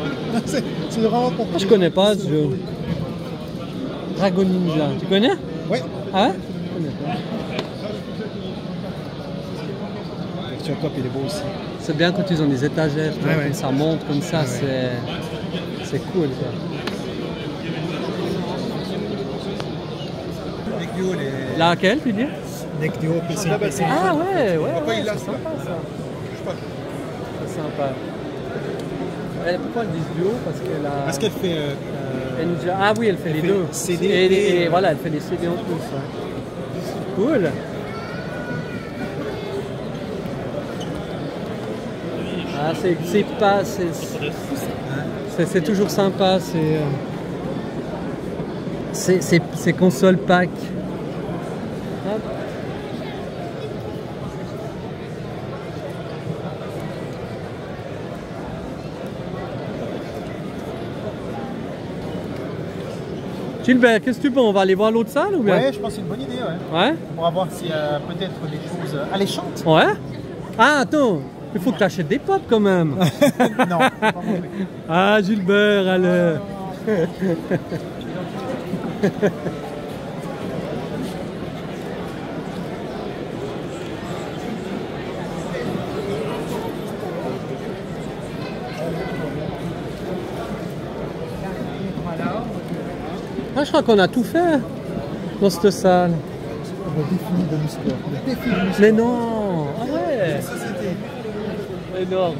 C'est vraiment pour. Je connais pas ce jeu. Dragon Ninja, tu connais? Ouais. Ah ouais? Je connais pas. Sur top, il est beau aussi. C'est bien quand ils ont des étagères, ça monte comme ça, c'est cool. Ça. Laquelle, tu dis? Neck Duo, PC. Ah ouais, c'est sympa ça. C'est sympa. Pourquoi elle dit duo? Parce qu'elle fait... Ah oui, elle fait les deux. CD et voilà, elle fait des CD en plus. Cool. Ah, c'est pas... C'est toujours sympa, c'est console pack. Hop. Gilbert, qu'est-ce que tu penses? On va aller voir l'autre salle ou bien? Ouais, je pense que c'est une bonne idée, ouais. On pourra voir s'il y a peut-être des choses alléchantes. Ouais. Ah, attends, il faut que tu achètes des pop quand même. Non, pas bon. Ah, Gilbert, allez. Ah, je crois qu'on a tout fait dans cette salle. Le défi de muscleur. Mais non! Ah ouais! Énorme!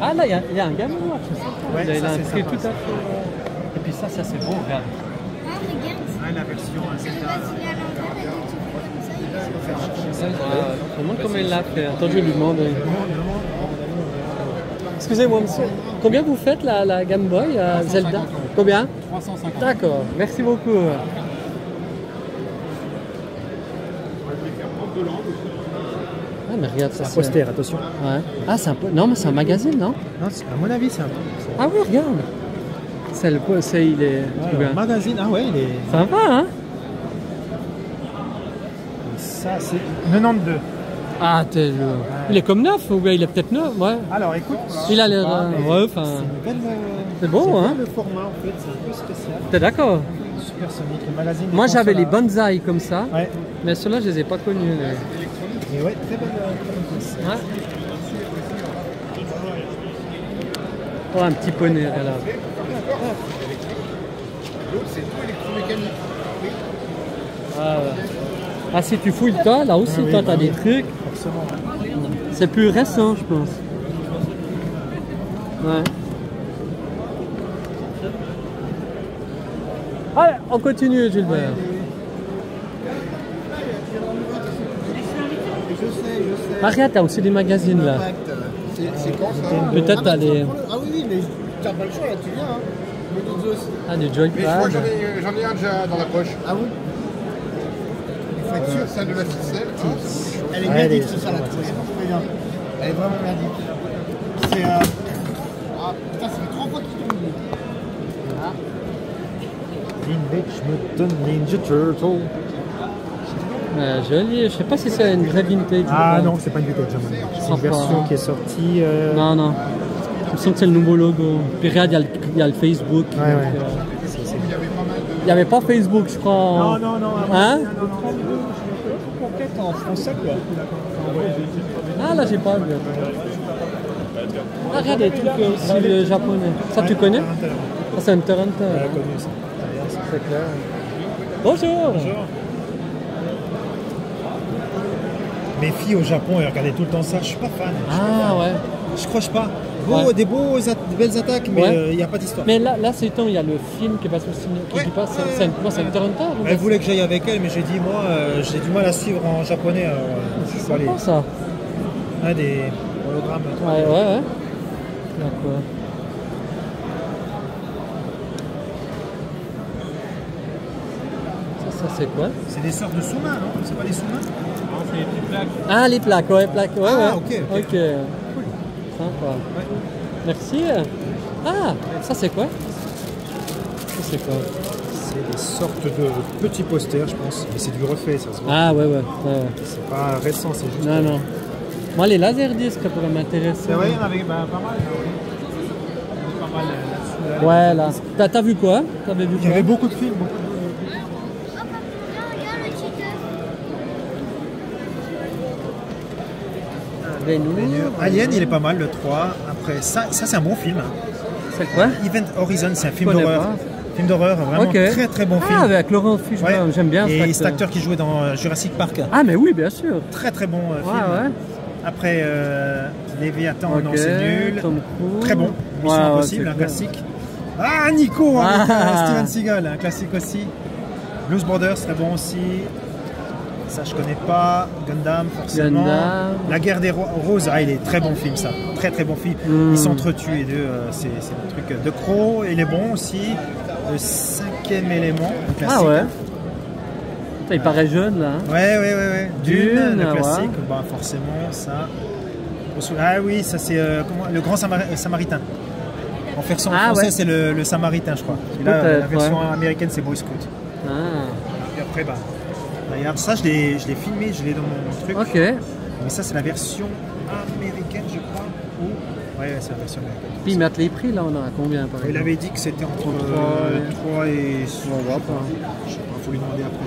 Ah là, il y a un gamin, c'est sympa. Ouais, il a un prix tout à fait. Et puis ça c'est beau, regarde. Ah, regarde. Ouais, la version Je me demande comment il l'a fait. Attends, je vais lui demander. Excusez-moi, monsieur. Combien vous faites la Game Boy Zelda? Combien? 350. D'accord, merci beaucoup. Ah, mais regarde ça. C'est un poster, attention. Ouais. Ah, c'est un peu. Non, mais c'est un magazine, non? Non, à mon avis, c'est un. Ah oui, regarde. Il est. Un magazine, ah ouais, il est. Sympa, hein? Ça, c'est 92. Ah, il est comme neuf ou bien il est peut-être neuf, ouais. Alors écoute, il a l'air. Ouais, enfin. C'est beau, hein. Le format en fait, c'est un peu spécial. T'es d'accord? Supersonic, le magazine. Moi j'avais les bonsaïs comme ça, ouais. Mais ceux-là je les ai pas connus. Et ouais, très belle pièce. Ouais. Oh, un petit poney là. C'est tout électromécanique. Ah, si tu fouilles toi, là aussi, toi t'as des trucs. C'est plus récent, je pense. Ouais. Allez, on continue, Gilbert. Je sais. Regarde, t'as aussi des magazines là. C'est quand ça? Peut-être t'as les. Ah oui, mais t'as pas le choix là, tu viens. Ah, des joypads. Mais moi j'en ai un déjà dans la poche. Ah oui? Il faut être sûr, celle de la ficelle. Elle est merdique ce salade. Elle est vraiment merdique. C'est. Ah putain, ça fait 3 fois qu'il tourne. Teenage Mutant Ninja Turtle. Joli, je sais pas si c'est une vraie vintage. Ah non, c'est pas une vintage. C'est une version qui est sortie. Non, non. Je sens que c'est le nouveau logo. Puis regarde, il y a le Facebook. Ouais, ouais. Il n'y avait pas Facebook, je crois. Non, non, non. Hein? Complète en français, quoi. Ah, là, j'ai pas vu. Ah, regarde, les trucs aussi japonais. Ça, tu connais? Ah, c'est Hunter x Hunter. Ouais, connu ça. C'est clair. Bonjour. Bonjour. Mes filles au Japon, elles regardaient tout le temps ça. Je suis pas fan. Ah, ouais. Je croche pas. Beau, des belles attaques, mais il n'y a pas d'histoire. Mais là c'est temps, il y a le film qui passe au cinéma. Qui passe, c'est Hunter x Hunter. Elle voulait que j'aille avec elle, mais j'ai dit, moi, j'ai du mal à suivre en japonais. C'est sympa ça. Ah, des hologrammes. Ouais, ouais, ouais. D'accord. Ça c'est quoi? C'est des sortes de sous-mains, non? C'est pas des sous-mains? Non, c'est les petites plaques. Ah, les plaques, ouais, plaques. Ouais, ah, ouais. ok. Cool. Sympa. Ouais. Merci. Ah, ça c'est quoi? Ça c'est quoi? C'est des sortes de petits posters, je pense. Mais c'est du refait, ça se voit. Ah, ouais, ouais. C'est pas récent, c'est juste. Non, non. Moi, les laserdiscs pourraient m'intéresser. C'est vrai, il y en avait pas mal. Pas mal là-dessus. Ouais, là. T'as vu quoi? T'avais vu quoi? Il y avait beaucoup de films. Alien, il est pas mal, le 3. Après, ça c'est un bon film. C'est quoi? Event Horizon, c'est un film d'horreur. Film d'horreur, vraiment très très bon film. Ah, avec Laurent Fishburne, ouais. J'aime bien cet acteur. Et cet acteur qui jouait dans Jurassic Park. Ah, mais oui, bien sûr. Très très bon film. Ouais. Après, Léviathan, non, c'est nul. Tom Cruise. Très bon. Mission Impossible, un classique. Ah, Nico, avec Steven Seagal, un classique aussi. Blues Brothers, très bon aussi. Ça, je connais pas. Gundam, forcément. La guerre des roses, il est très bon film, ça. Très très bon film. Ils s'entretuent les deux. C'est le truc de Crow. Il est bon aussi. Le 5e élément, classique. Ah ouais. Il paraît jeune là. Hein. Ouais. Dune, le classique. Bah, forcément, ça. Ah oui, ça c'est le Grand Samaritain. En version française, c'est le Samaritain, je crois. Et là, la version américaine, c'est Boy Scout. Et après, bah. Regarde, ça je l'ai filmé, je l'ai dans mon truc. Ok. Mais ça c'est la version américaine, je crois. Ouais, c'est la version américaine. Puis ils mettent les prix là, on a combien par exemple? Il avait dit que c'était entre 3 et 6. On va pas. Je sais pas, faut lui demander après.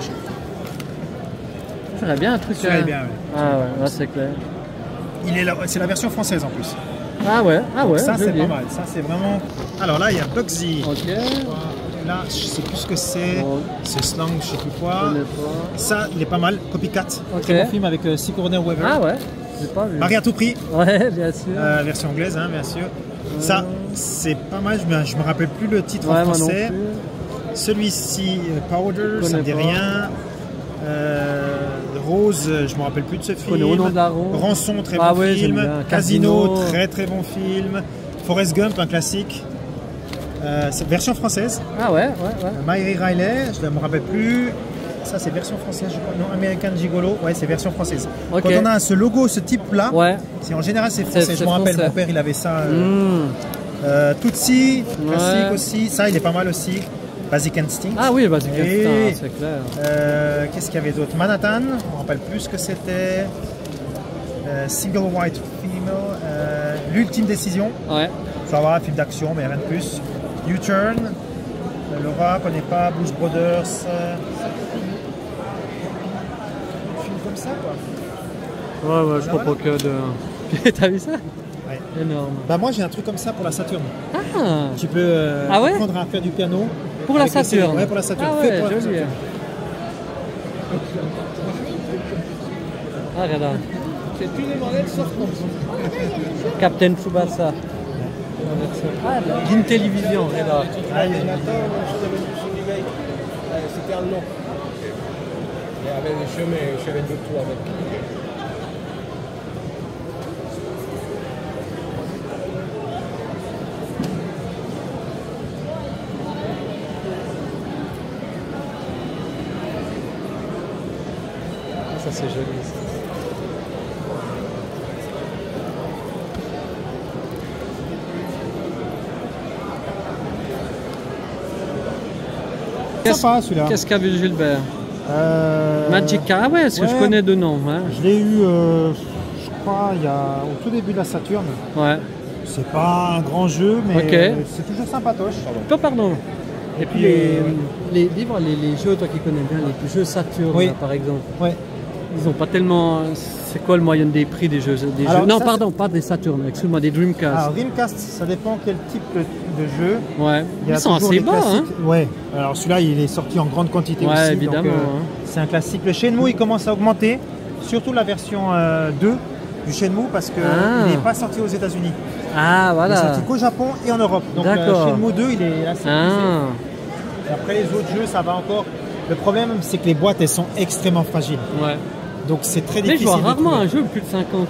Ça serait bien un truc. Ça serait bien, ouais. Ah ouais, là c'est clair. C'est la version française en plus. Ah ouais, Donc ça c'est pas mal. Ça c'est vraiment. Alors là il y a Bugsy. Ok. Là, je sais plus ce que c'est. C'est Slang, je sais plus quoi. Ça, il est pas mal. Copycat. Très bon film avec Sigourney Weaver. Ah ouais, j'ai pas vu. Marie à tout prix. Ouais, bien sûr. Version anglaise, hein, bien sûr. Ça, c'est pas mal. Je me rappelle plus le titre en français. Celui-ci, Powder, ça me dit rien. Rose, je me rappelle plus de ce film. Rançon, très bon film. Casino, très très bon film. Forrest Gump, un classique. Version française. Ah ouais. Mary Riley, je ne me rappelle plus. Ça, c'est version française, je crois. Non, American Gigolo, ouais, c'est version française. Quand on a ce logo, ce type-là, en général, c'est français. Je me rappelle, mon père, il avait ça. Tootsie, classique aussi. Ça, il est pas mal aussi. Basic Instinct. Ah oui, Basic Instinct, c'est clair. Qu'est-ce qu'il y avait d'autre? Manhattan, je ne me rappelle plus ce que c'était. Single White Female, L'Ultime Décision. Ouais. Ça va, film d'action, mais rien de plus. U-Turn, Laura, connaît pas, Blues Brothers. Film comme ça, quoi. Ouais, je comprends que de. T'as vu ça? Ouais. Énorme. Bah moi j'ai un truc comme ça pour la Saturne. Ah. Tu peux apprendre à faire du piano. Pour la Saturne. Ouais, pour la Saturne. Ah ouais, joli. Ah, regarde. C'est tous les modèles sauf Captain Tsubasa. Ah, l'Intellivision, regarde. C'était un long. Il y avait des chemins, je savais de tout avec. Ça c'est joli. Sympa celui-là. Qu'est-ce qu'a vu Gilbert? Magica, ah ouais, je connais de nom. Hein. Je l'ai eu, je crois, au tout début de la Saturne. Ouais. C'est pas un grand jeu, mais c'est toujours sympatoche. Pardon. Et puis les jeux, toi qui connais bien, les jeux Saturn, là, par exemple. Ouais. Ils ont pas tellement. C'est quoi le moyen des prix des jeux, Non, pardon, pas des Saturn, excuse-moi, des Dreamcast. Alors Dreamcast, ça dépend quel type de jeu. Ouais. Ils sont assez bas, hein. Ouais. Alors celui-là, il est sorti en grande quantité aussi. Évidemment. Donc, c'est un classique. Le Shenmue, il commence à augmenter, surtout la version 2 du Shenmue, parce qu'il n'est pas sorti aux États-Unis. Ah, voilà. Il est sorti qu'au Japon et en Europe. Donc Shenmue 2, il est assez Et après les autres jeux, ça va encore. Le problème, c'est que les boîtes, elles sont extrêmement fragiles. Ouais. Donc c'est très difficile. Mais je vois rarement un jeu plus de 50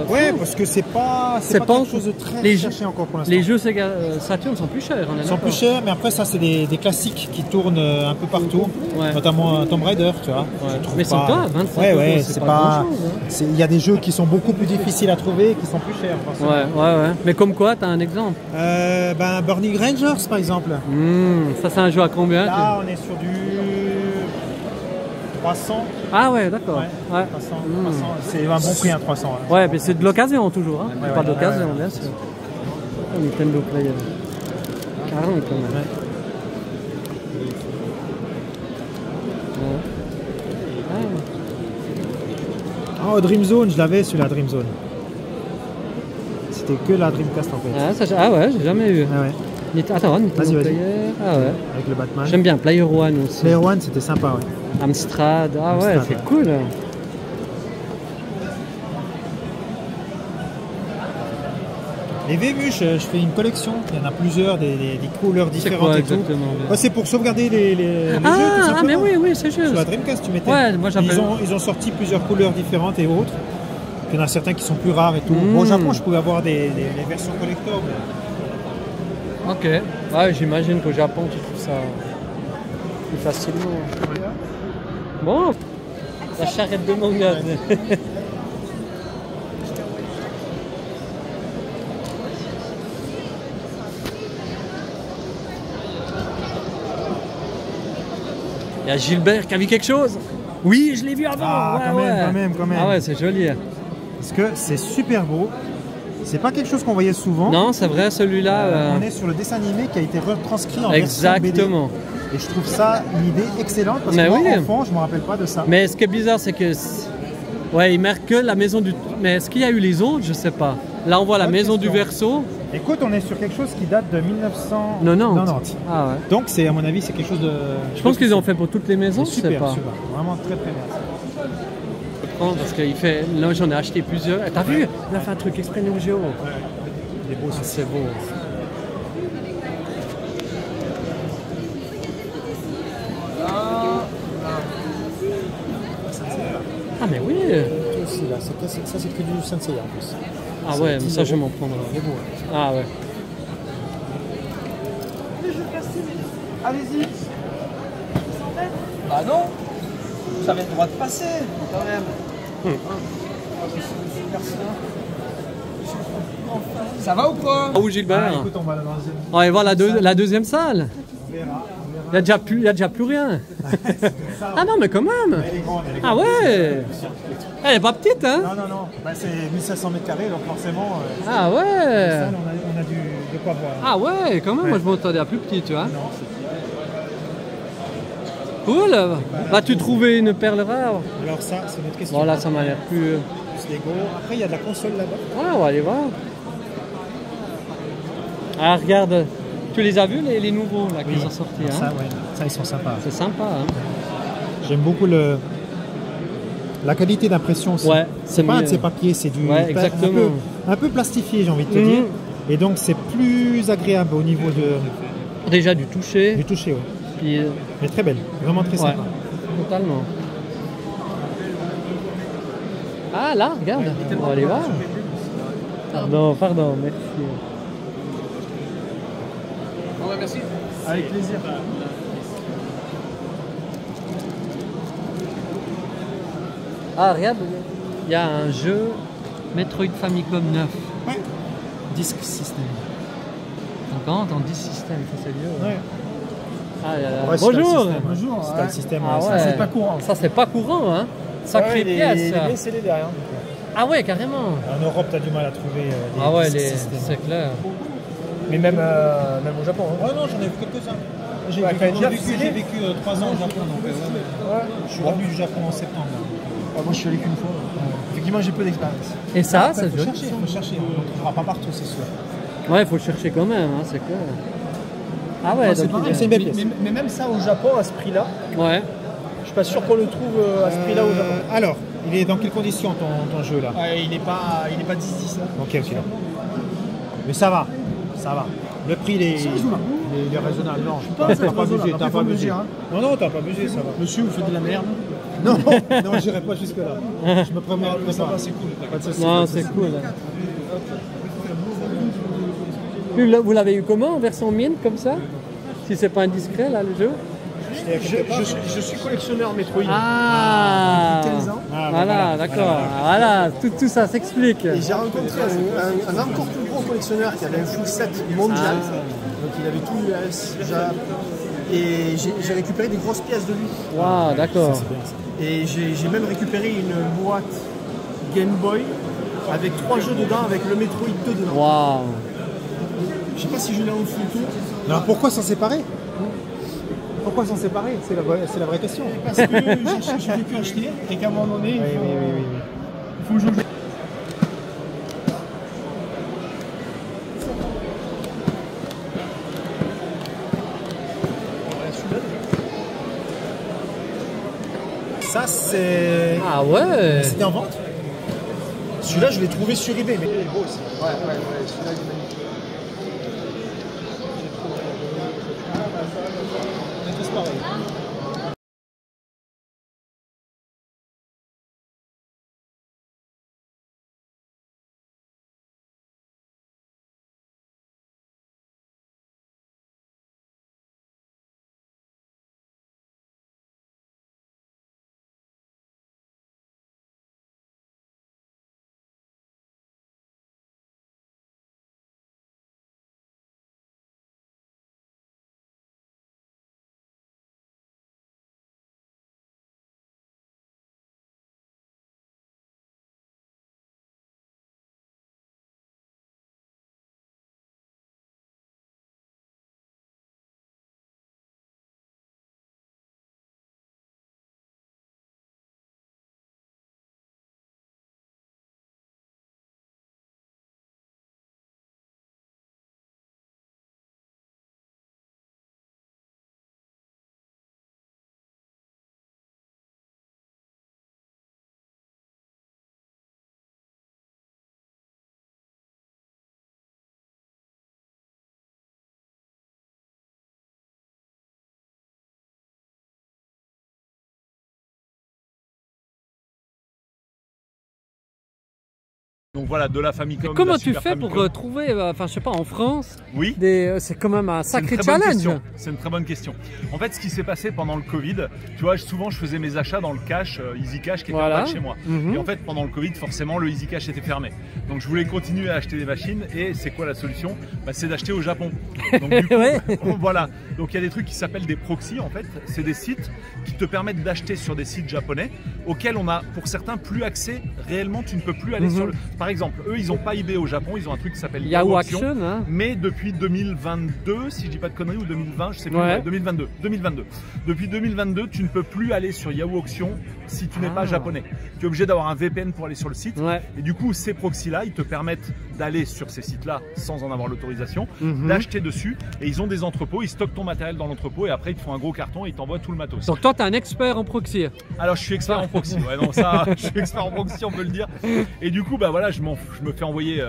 ouais, parce que c'est pas quelque chose de très recherché encore pour l'instant. Les jeux Saturn sont plus chers. Ils sont plus chers, mais après ça c'est des classiques qui tournent un peu partout, notamment Tomb Raider, tu vois. Ouais. Mais c'est pas 25 €, ouais, c'est pas. Il y a des jeux qui sont beaucoup plus difficiles à trouver et qui sont plus chers. Ouais. Mais comme quoi, t'as un exemple? Burning Rangers par exemple. Ça c'est un jeu à combien? Là on est sur du 300. Ah ouais, d'accord. Ouais. 300. C'est un bon prix, 300. Hein. Ouais, mais c'est de l'occasion toujours. Hein. Pas d'occasion, bien sûr. Nintendo Player. 40 quand même. Oh, Dream Zone, je l'avais celui-là, Dream Zone. C'était que la Dreamcast en fait. Ah ouais, j'ai jamais eu. Ah ouais. Attends, Nintendo Player. Ah ouais. Avec le Batman. J'aime bien Player One aussi. Player One, c'était sympa, ouais. Amstrad, ouais, c'est cool. Les VMUS, je fais une collection. Il y en a plusieurs, des couleurs différentes et tout. C'est pour sauvegarder les jeux, tout simplement. Ah, mais oui, c'est juste. Sur la Dreamcast, tu mettais. Ouais, moi ils ont sorti plusieurs couleurs différentes et autres. Il y en a certains qui sont plus rares et tout. Bon, au Japon, je pouvais avoir des versions collector. Mais... Ok. Ouais, j'imagine qu'au Japon, tu trouves ça plus facilement. Bon, la charrette de manga. Il y a Gilbert qui a vu quelque chose. Oui, je l'ai vu avant. Quand même. Ah ouais, c'est joli. Parce que c'est super beau. C'est pas quelque chose qu'on voyait souvent. Non, c'est vrai, celui-là. On est sur le dessin animé qui a été retranscrit en Exactement. version BD. Et je trouve ça une idée excellente parce que moi, enfant, je me rappelle pas de ça. Mais ce qui est bizarre, c'est que ouais, il marque que la maison du. Mais est-ce qu'il y a eu les autres? Je sais pas. Là, on voit la maison du Verseau. Écoute, on est sur quelque chose qui date de 1990. Ah ouais. Donc, c'est à mon avis, c'est quelque chose de. Je pense qu'ils ont fait pour toutes les maisons. Super, je sais pas. super. Vraiment très très bien. Parce qu'il fait. Là, j'en ai acheté plusieurs. T'as vu? Il a fait un truc exprès Neo Geo. Il est beau, c'est beau. Ah mais oui. Ici, là, ça c'est que du Sensei en plus. Ah ouais, mais ça je vais m'en prendre. Ah ouais. Allez-y. Bah non. Vous avez le droit de passer quand même. Ça va ou quoi? Où Gilbert? Écoute, on va dans la deuxième. On va voir la deuxième salle. On verra Il n'y a déjà plus rien. Ah non, mais quand même. Elle est grande, elle est Ah grande. ouais. Elle est pas petite, hein? Non, non, non. Bah, c'est 1500 mètres carrés, donc forcément. Ah ouais. Ça, on a de quoi voir. Ah ouais, quand même, moi je m'entendais à plus petit, tu vois. Cool. Vas-tu trouver une perle rare? Alors ça, c'est notre question. Voilà, ça m'a l'air plus... Plus Lego. Après, il y a de la console là-bas. Ouais, on va aller voir. Ah, regarde. Tu les as vus, les nouveaux là, qui sont sortis, hein? Ça, ouais. Ça, ils sont sympas. C'est sympa, hein? J'aime beaucoup la qualité d'impression aussi. Ouais, c'est pas un de ces papiers, c'est du exactement. Un peu plastifié, j'ai envie de te dire. Et donc c'est plus agréable au niveau de... Déjà du toucher. Du toucher, oui. Puis, mais très belle, vraiment très sympa. Totalement. Ah là, regarde, on va aller voir. Pardon, merci. Merci. Avec plaisir. Ah, regarde, il y a un jeu Metroid Famicom 9. Ouais. Disk System. Encore dans Disk System, ça c'est vieux. Ouais. Ah, ouais, bonjour. Bonjour. C'est un système. Ah, ça, ouais. c'est pas courant. Ça c'est pas courant, hein. Sacrée pièce. Il est bien scellé derrière. Ah ouais, carrément. En Europe, tu as du mal à trouver des ah ouais, c'est clair. Mais même au Japon. Hein. Ouais, non, j'en ai vu quelques-uns. J'ai vécu 3 ans au Japon, donc je suis revenu du Japon en septembre. Moi, je suis allé qu'une fois. Effectivement, j'ai peu d'expérience. Et ça, après, c'est joli. Il faut chercher, on ne trouvera pas partout, c'est sûr. Ouais, il faut chercher quand même, hein, c'est clair. Ah ouais, non, c'est une belle pièce. Mais même ça au Japon, à ce prix-là, ouais. Je suis pas sûr qu'on le trouve à ce prix-là au Japon. Alors, il est dans quelles conditions ton jeu là? Il n'est pas 10-10. Ok. Mais ça va. Le prix il est raisonnable. Non, t'as pas abusé. Non, t'as pas abusé, ça va. Monsieur, vous faites de la merde. Non, j'irai pas jusque là. Je me promets. Ça va, c'est cool. Non, c'est cool. Vous l'avez eu comment, en version mine, comme ça? Si c'est pas indiscret, là, le jeu? Je suis collectionneur Metroid depuis 15 ans. Voilà, d'accord. Voilà, tout ça s'explique. Et j'ai rencontré un encore plus gros collectionneur qui avait un full set mondial. Donc il avait tout US, Jap. Et j'ai récupéré des grosses pièces de lui. Waouh, d'accord. Et j'ai même récupéré une boîte Game Boy avec 3 jeux dedans, avec le Metroid 2 dedans. Waouh. Je sais pas si je l'ai en photo. Alors pourquoi s'en séparer? Pourquoi s'en séparer? C'est la vraie question. Parce que j'ai vécu acheter et qu'à un moment donné, il faut jouer. Ça c'est... Ah ouais. C'était en vente? Celui-là je l'ai trouvé sur eBay, mais il est beau aussi. Ouais, celui-là il est magnifique. C'est tous pareil. Donc voilà, de la Famicom. Comment tu fais pour trouver, enfin je sais pas, en France, oui, c'est quand même un sacré challenge. C'est une très bonne question. En fait, ce qui s'est passé pendant le Covid, tu vois, souvent je faisais mes achats dans le cash, Easy Cash qui était en bas de chez moi. Et en fait, pendant le Covid, forcément, le Easy Cash était fermé. Donc je voulais continuer à acheter des machines et c'est quoi la solution? C'est d'acheter au Japon. Donc du coup, voilà. Donc il y a des trucs qui s'appellent des proxys en fait. C'est des sites qui te permettent d'acheter sur des sites japonais auxquels on a pour certains plus accès. Réellement, tu ne peux plus aller sur le... Par exemple, eux, ils n'ont pas eBay au Japon, ils ont un truc qui s'appelle Yahoo Action, hein. Mais depuis 2022, si je dis pas de conneries, ou 2020, je sais plus, 2022. Depuis 2022, tu ne peux plus aller sur Yahoo Auction si tu n'es pas japonais. Tu es obligé d'avoir un VPN pour aller sur le site. Et du coup, ces proxys-là, ils te permettent d'aller sur ces sites-là sans en avoir l'autorisation, d'acheter dessus. Et ils ont des entrepôts, ils stockent ton matériel dans l'entrepôt et après, ils te font un gros carton et ils t'envoient tout le matos. Donc toi, tu es un expert en proxy. Alors, je suis expert en proxy. Ouais, non, ça, je suis expert en proxy, on peut le dire. Et du coup, bah voilà, je me fais envoyer,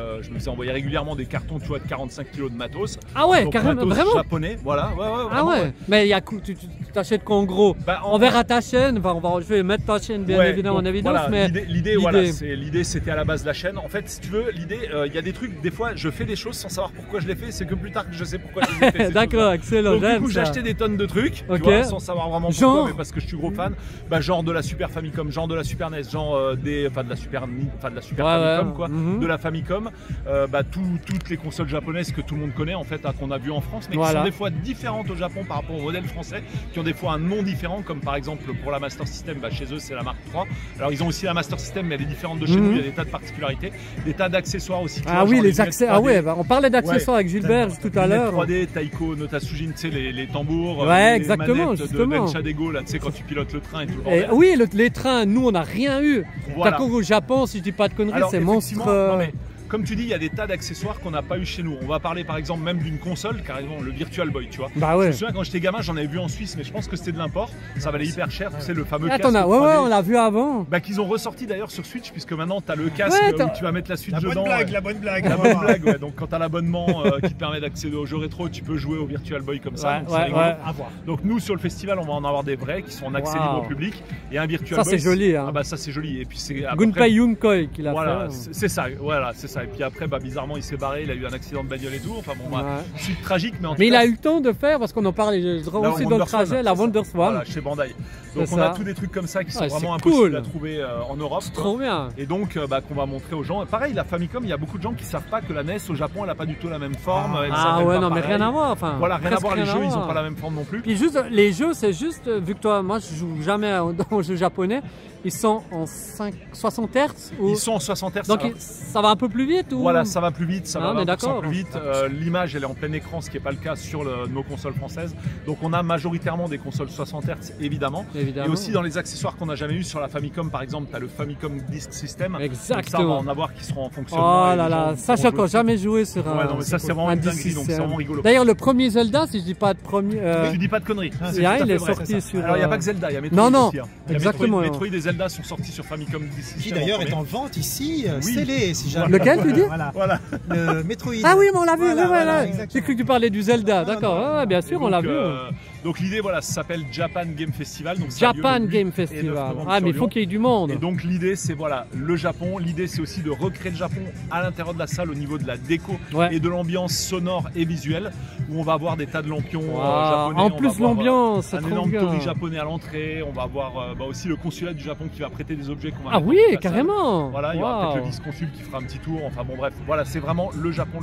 régulièrement des cartons, tu vois, de 45 kg de matos. Ah ouais, donc, carrément, matos vraiment japonais, voilà. Ah ouais. Mais il y a, tu t'achètes quoi en gros? On verra ta chaîne. Enfin, je vais mettre ta chaîne bien évidemment en évidence. Voilà, mais l'idée, c'était à la base de la chaîne. En fait, si tu veux, l'idée, il y a des trucs. Des fois, je fais des choses sans savoir pourquoi je les fais. C'est que plus tard que je sais pourquoi je les ai fait. D'accord, excellent. Donc du coup, j'ai acheté des tonnes de trucs, tu vois, sans savoir vraiment pourquoi, mais parce que je suis gros fan. Genre de la Super Famicom, genre de la Super NES, genre de la Super Famicom, quoi, de la Famicom. Toutes les consoles japonaises que tout le monde connaît en fait, qu'on a vu en France, mais qui sont des fois différentes au Japon par rapport au modèle français, qui ont des fois un nom différent, comme par exemple pour la Master System, chez eux c'est la Mark III. Alors ils ont aussi la Master System, mais elle est différente de chez nous, il y a des tas de particularités, des tas d'accessoires aussi. Ah oui, les accès. Ah ouais, on parlait d'accessoires avec Gilbert tout à l'heure. 3D, Taiko, Notasujin, tu sais, les tambours, les exactement, manettes de Densha Dego, là, tu sais, quand tu pilotes le train et tout le bordel. Oui, les trains, nous on n'a rien eu. Par contre au Japon, si je dis pas de conneries, c'est monstrueux. Comme tu dis, il y a des tas d'accessoires qu'on n'a pas eu chez nous. On va parler par exemple même d'une console, carrément le Virtual Boy, tu vois. Bah ouais. Je me souviens quand j'étais gamin, j'en avais vu en Suisse, mais je pense que c'était de l'import. Ça valait hyper cher, tu sais, le fameux casque. Ouais, on l'a vu avant. Qu'ils ont ressorti d'ailleurs sur Switch, puisque maintenant tu as le casque où tu vas mettre la Switch dedans. La bonne blague. La bonne blague, ouais. Donc quand tu as l'abonnement qui te permet d'accéder aux jeux rétro, tu peux jouer au Virtual Boy comme ça. Donc nous sur le festival, on va en avoir des vrais qui sont en accès libre au public. Et un Virtual Boy. Ça c'est joli. Ah bah ça c'est joli. Et puis c'est. Gunpei Yokoi qui l'a fait. Voilà, c'est ça. Voilà, c'est ça. Et puis après, bizarrement, il s'est barré, il a eu un accident de bagnole et tout. Enfin bon, suite tragique, mais en tout cas. Mais il a eu le temps de faire, parce qu'on en parlait aussi dans le trajet, la WonderSwan. Voilà, chez Bandai. Donc on a tous des trucs comme ça qui sont vraiment impossibles à trouver en Europe. C'est trop bien. Et donc qu'on va montrer aux gens. Pareil, la Famicom, il y a beaucoup de gens qui savent pas que la NES au Japon, elle a pas du tout la même forme. Ah ouais, non, mais rien à voir. Enfin, voilà, rien à voir. Les jeux, ils ont pas la même forme non plus. Puis juste, les jeux, c'est juste, vu que toi, moi, je joue jamais aux jeux japonais. Ils sont en 60 Hz Ils sont en 60 Hz. Donc ça va un peu plus vite ou... Voilà, ça va plus vite, ça va d'accord. plus vite. L'image, elle est en plein écran, ce qui n'est pas le cas sur nos consoles françaises. Donc on a majoritairement des consoles 60 Hz, évidemment. Et aussi dans les accessoires qu'on n'a jamais eu sur la Famicom, par exemple, tu as le Famicom Disk System. Exactement. Donc ça, on va en avoir qui seront en fonctionnement. Oh là là, ça, j'ai encore jamais joué sur un. Ouais, non, mais ça, c'est vraiment une dinguerie, donc c'est vraiment rigolo. D'ailleurs, le premier Zelda, si je dis pas de premier. Tu dis pas de conneries. Il est sorti sur. Alors il n'y a pas que Zelda, il y a Metroid aussi. Exactement. Metroid et Zelda sont sortis sur Famicom Disk System. Qui d'ailleurs est en vente ici, scellé, si jamais. Lequel tu dis? Voilà. Le Metroid. Ah oui, mais on l'a vu, voilà. J'ai cru que tu parlais du Zelda, d'accord. Bien sûr, on l'a vu. Donc l'idée, voilà, ça s'appelle Japan Game Festival. Donc Japan Game Festival. Ah, mais il faut qu'il y ait du monde. Et donc l'idée, c'est voilà, le Japon. L'idée, c'est aussi de recréer le Japon à l'intérieur de la salle au niveau de la déco et de l'ambiance sonore et visuelle, où on va avoir des tas de lampions japonais. En plus, l'ambiance, c'est un énorme tori japonais à l'entrée. On va avoir aussi le consulat du Japon qui va prêter des objets qu'on va. Ah oui, carrément. Voilà, il y aura peut-être le vice-consul qui fera un petit tour. Enfin bon, bref, voilà, c'est vraiment le Japon,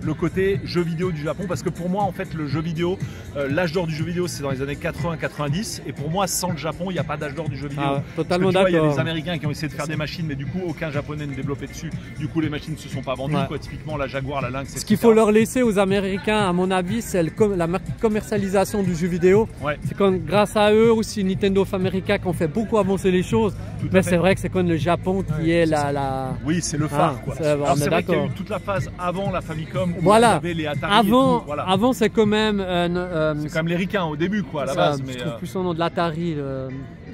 le côté jeu vidéo du Japon, parce que pour moi, en fait, le jeu vidéo, l'âge d'or du jeu vidéo, c'est dans les années 80-90, et pour moi, sans le Japon, il n'y a pas d'âge d'or du jeu vidéo. Totalement d'accord. Il y a des Américains qui ont essayé de faire des machines, mais du coup, aucun Japonais ne développait dessus. Du coup, les machines ne se sont pas vendues. Quoi. Typiquement, la Jaguar, la Lynx. Ce qu'il faut leur laisser aux Américains, à mon avis, c'est la commercialisation du jeu vidéo. C'est grâce à eux aussi, Nintendo of America, qui ont fait beaucoup avancer les choses. Mais c'est vrai que c'est quand même le Japon qui est la... Oui, c'est le phare. Quoi. C'est vrai qu'il y a eu toute la phase avant la Famicom, où il y avait les Atari. Avant, c'est quand même... c'est quand même les ricains au début, quoi, à la base. Je trouve plus son nom de l'Atari.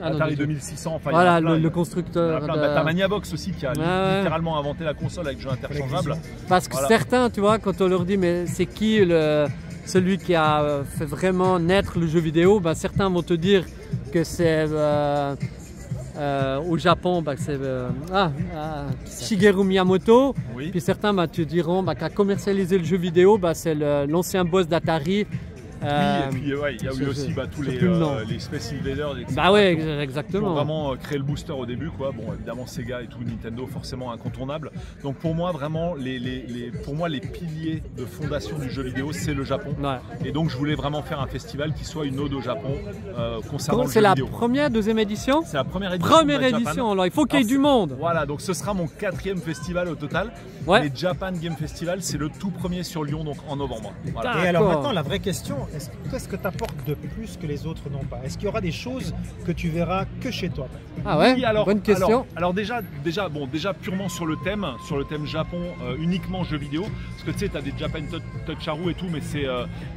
Atari 2600, enfin, voilà, le constructeur. T'as Maniabox aussi qui a littéralement inventé la console avec jeux interchangeables. Parce que certains, tu vois, quand on leur dit, mais c'est qui celui qui a fait vraiment naître le jeu vidéo, certains vont te dire que c'est au Japon, bah, c'est Shigeru Miyamoto. Oui. Puis certains te diront qu'à commercialiser le jeu vidéo, c'est l'ancien boss d'Atari. Oui, et puis il y a eu aussi tous les Space Invaders, etc. Bah ouais, exactement. Qui ont vraiment créé le booster au début, quoi. Bon, évidemment Sega et tout, Nintendo, forcément incontournable. Donc pour moi, vraiment, les piliers de fondation du jeu vidéo, c'est le Japon. Ouais. Et donc je voulais vraiment faire un festival qui soit une ode au Japon concernant le jeu vidéo. C'est la première, deuxième édition? C'est la première édition. Première édition, alors il faut qu'il y ait du monde. Voilà, donc ce sera mon 4e festival au total. Ouais. Les Japan Game Festival, c'est le tout premier sur Lyon, donc en novembre. Voilà. Et alors maintenant, la vraie question, qu'est-ce que tu apportes de plus que les autres n'ont pas? Est-ce qu'il y aura des choses que tu verras que chez toi? Ah ouais, oui, alors, bonne question. Alors déjà purement sur le thème Japon, uniquement jeux vidéo. Parce que tu sais, tu as des Japan Touch Arrow et tout, mais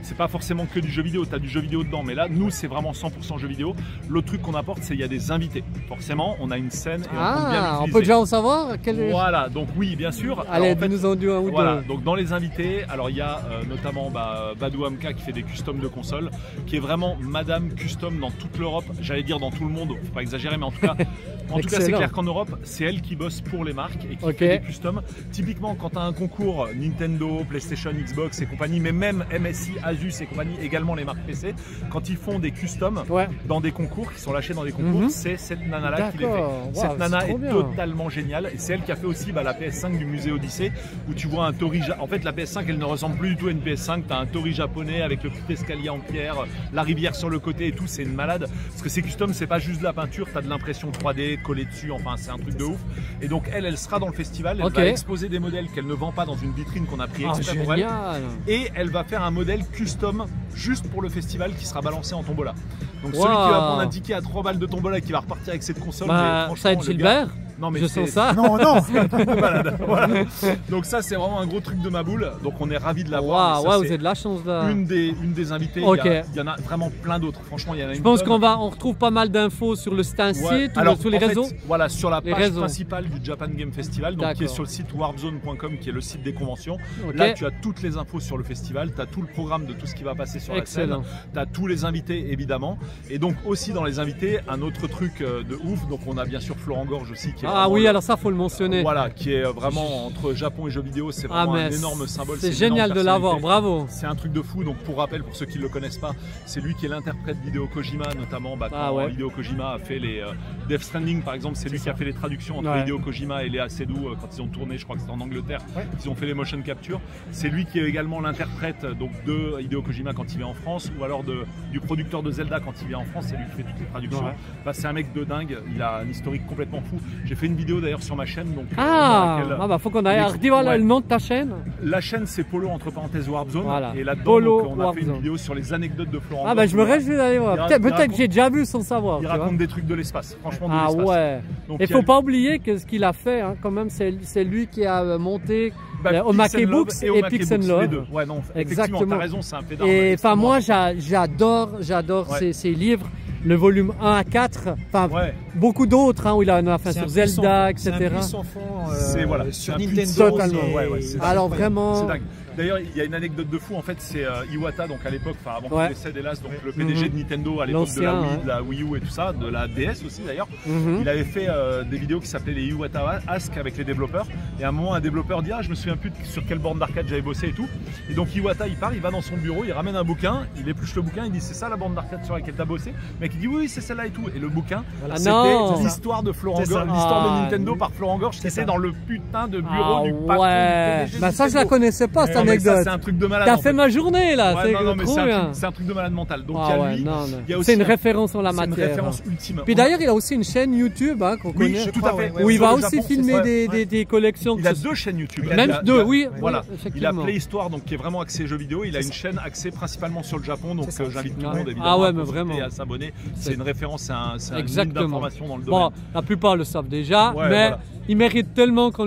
c'est pas forcément que du jeu vidéo, tu as du jeu vidéo dedans. Mais là, nous, c'est vraiment 100% jeu vidéo. L'autre truc qu'on apporte, c'est qu'il y a des invités. Forcément, on a une scène et on compte bien l'utiliser. On peut déjà en savoir Voilà, donc oui, bien sûr. Allez, nous en dis un ou deux. Voilà, donc dans les invités, alors il y a notamment Badou Hamka qui fait des customs de consoles, qui est vraiment Madame Custom dans toute l'Europe, j'allais dire dans tout le monde, faut pas exagérer, mais en tout cas, c'est clair qu'en Europe, c'est elle qui bosse pour les marques et qui fait des customs. Typiquement, quand tu as un concours Nintendo, PlayStation, Xbox et compagnie, mais même MSI, Asus et compagnie, également les marques PC, quand ils font des customs dans des concours, qui sont lâchés dans des concours, c'est cette nana-là qui les fait. Cette nana est totalement géniale et c'est elle qui a fait aussi la PS5 du musée Odyssée, où tu vois un tori. En fait, la PS5, elle ne ressemble plus du tout à une PS5, tu as un tori japonais avec le petit escalier en pierre, la rivière sur le côté et tout, c'est une malade. Parce que ces customs, c'est pas juste de la peinture, tu as de l'impression 3D collée dessus, enfin c'est un truc de ouf. Et donc elle sera dans le festival, elle va exposer des modèles qu'elle ne vend pas dans une vitrine qu'on a pris exprès pour elle. Et elle va faire un modèle custom juste pour le festival qui sera balancé en tombola. Donc celui qui va prendre un ticket à 3 balles de tombola et qui va repartir avec cette console, ça va être Gilbert. Non mais je sens ça. Non, c'est un truc de malade. Voilà. Donc ça c'est vraiment un gros truc de ma boule. Donc on est ravis de l'avoir. Wow, vous avez de la chance là. Une des invités. Il y en a vraiment plein d'autres. Franchement, il y en a une. Je pense on retrouve pas mal d'infos sur le site, sur les réseaux. Voilà, sur la page principale du Japan Game Festival, donc qui est sur le site warpzone.com, qui est le site des conventions. Là, tu as toutes les infos sur le festival, tu as tout le programme de tout ce qui va passer sur la scène, tu as tous les invités évidemment. Et donc aussi dans les invités, un autre truc de ouf. Donc on a bien sûr Florent Gorge aussi qui est alors ça faut le mentionner. Voilà, qui est vraiment entre Japon et jeux vidéo, c'est vraiment un énorme symbole. C'est génial de l'avoir, bravo. C'est un truc de fou. Donc pour rappel, pour ceux qui ne le connaissent pas, c'est lui qui est l'interprète d'Hideo Kojima, notamment quand Hideo Kojima a fait les Death Stranding par exemple, c'est lui qui a fait les traductions entre Hideo Kojima et Léa Seydoux quand ils ont tourné, je crois que c'était en Angleterre, ils ont fait les motion capture. C'est lui qui est également l'interprète de Hideo Kojima quand il vient en France, ou alors du producteur de Zelda quand il vient en France, c'est lui qui fait toutes les traductions. C'est un mec de dingue, il a un historique complètement fou. J'ai fait une vidéo d'ailleurs sur ma chaîne. Donc, faut qu'on aille. Dis le nom de ta chaîne. La chaîne c'est Polo entre parenthèses Warpzone. Voilà. Et là-dedans on a fait une vidéo sur les anecdotes de Florent. Je me réjouis d'aller voir. Peut-être que j'ai déjà vu sans savoir. Il raconte des trucs de l'espace, franchement de l'espace. Donc, il faut pas oublier que ce qu'il a fait, quand même, c'est lui qui a monté au Makebooks et Pixel Love. Ouais, non, exactement. T'as raison, c'est un pédard. Et moi j'adore ces livres. Le volume 1 à 4, beaucoup d'autres où il a fait sur Zelda, etc. C'est un puissant fond sur Nintendo. Totalement. Alors vraiment. C'est dingue. D'ailleurs, il y a une anecdote de fou, en fait, c'est Iwata, donc à l'époque, avant qu'il décède hélas, donc le PDG de Nintendo à l'époque de la Wii U et tout ça, de la DS aussi d'ailleurs, il avait fait des vidéos qui s'appelaient les Iwata Ask avec les développeurs, et à un moment un développeur dit je me souviens plus sur quelle borne d'arcade j'avais bossé et tout, et donc Iwata il part, il va dans son bureau, il ramène un bouquin, il épluche le bouquin, il dit c'est ça la borne d'arcade sur laquelle t'as bossé, le mec il dit oui c'est celle-là et tout, et le bouquin c'était l'histoire de Florent Gorge, l'histoire de Nintendo par Florent Gorge, c'était dans le putain de bureau du patron du PDG. Ça je la connaissais pas cette anecdote. C'est un truc de malade. T'as fait ma journée là, c'est un truc de malade mental. Donc il y a aussi c'est une référence en la matière. C'est une référence ultime. Puis d'ailleurs, il a aussi une chaîne YouTube qu'on connaît. Tout à fait. Où il va aussi filmer des collections. Il a 2 chaînes YouTube. Même 2, oui. Voilà. Il a Play Histoire, donc qui est vraiment axé jeux vidéo. Il a une chaîne axée principalement sur le Japon, donc j'invite tout le monde évidemment à s'abonner. C'est une référence, c'est une mine d'information dans le domaine. La plupart le savent déjà, mais il mérite tellement qu'on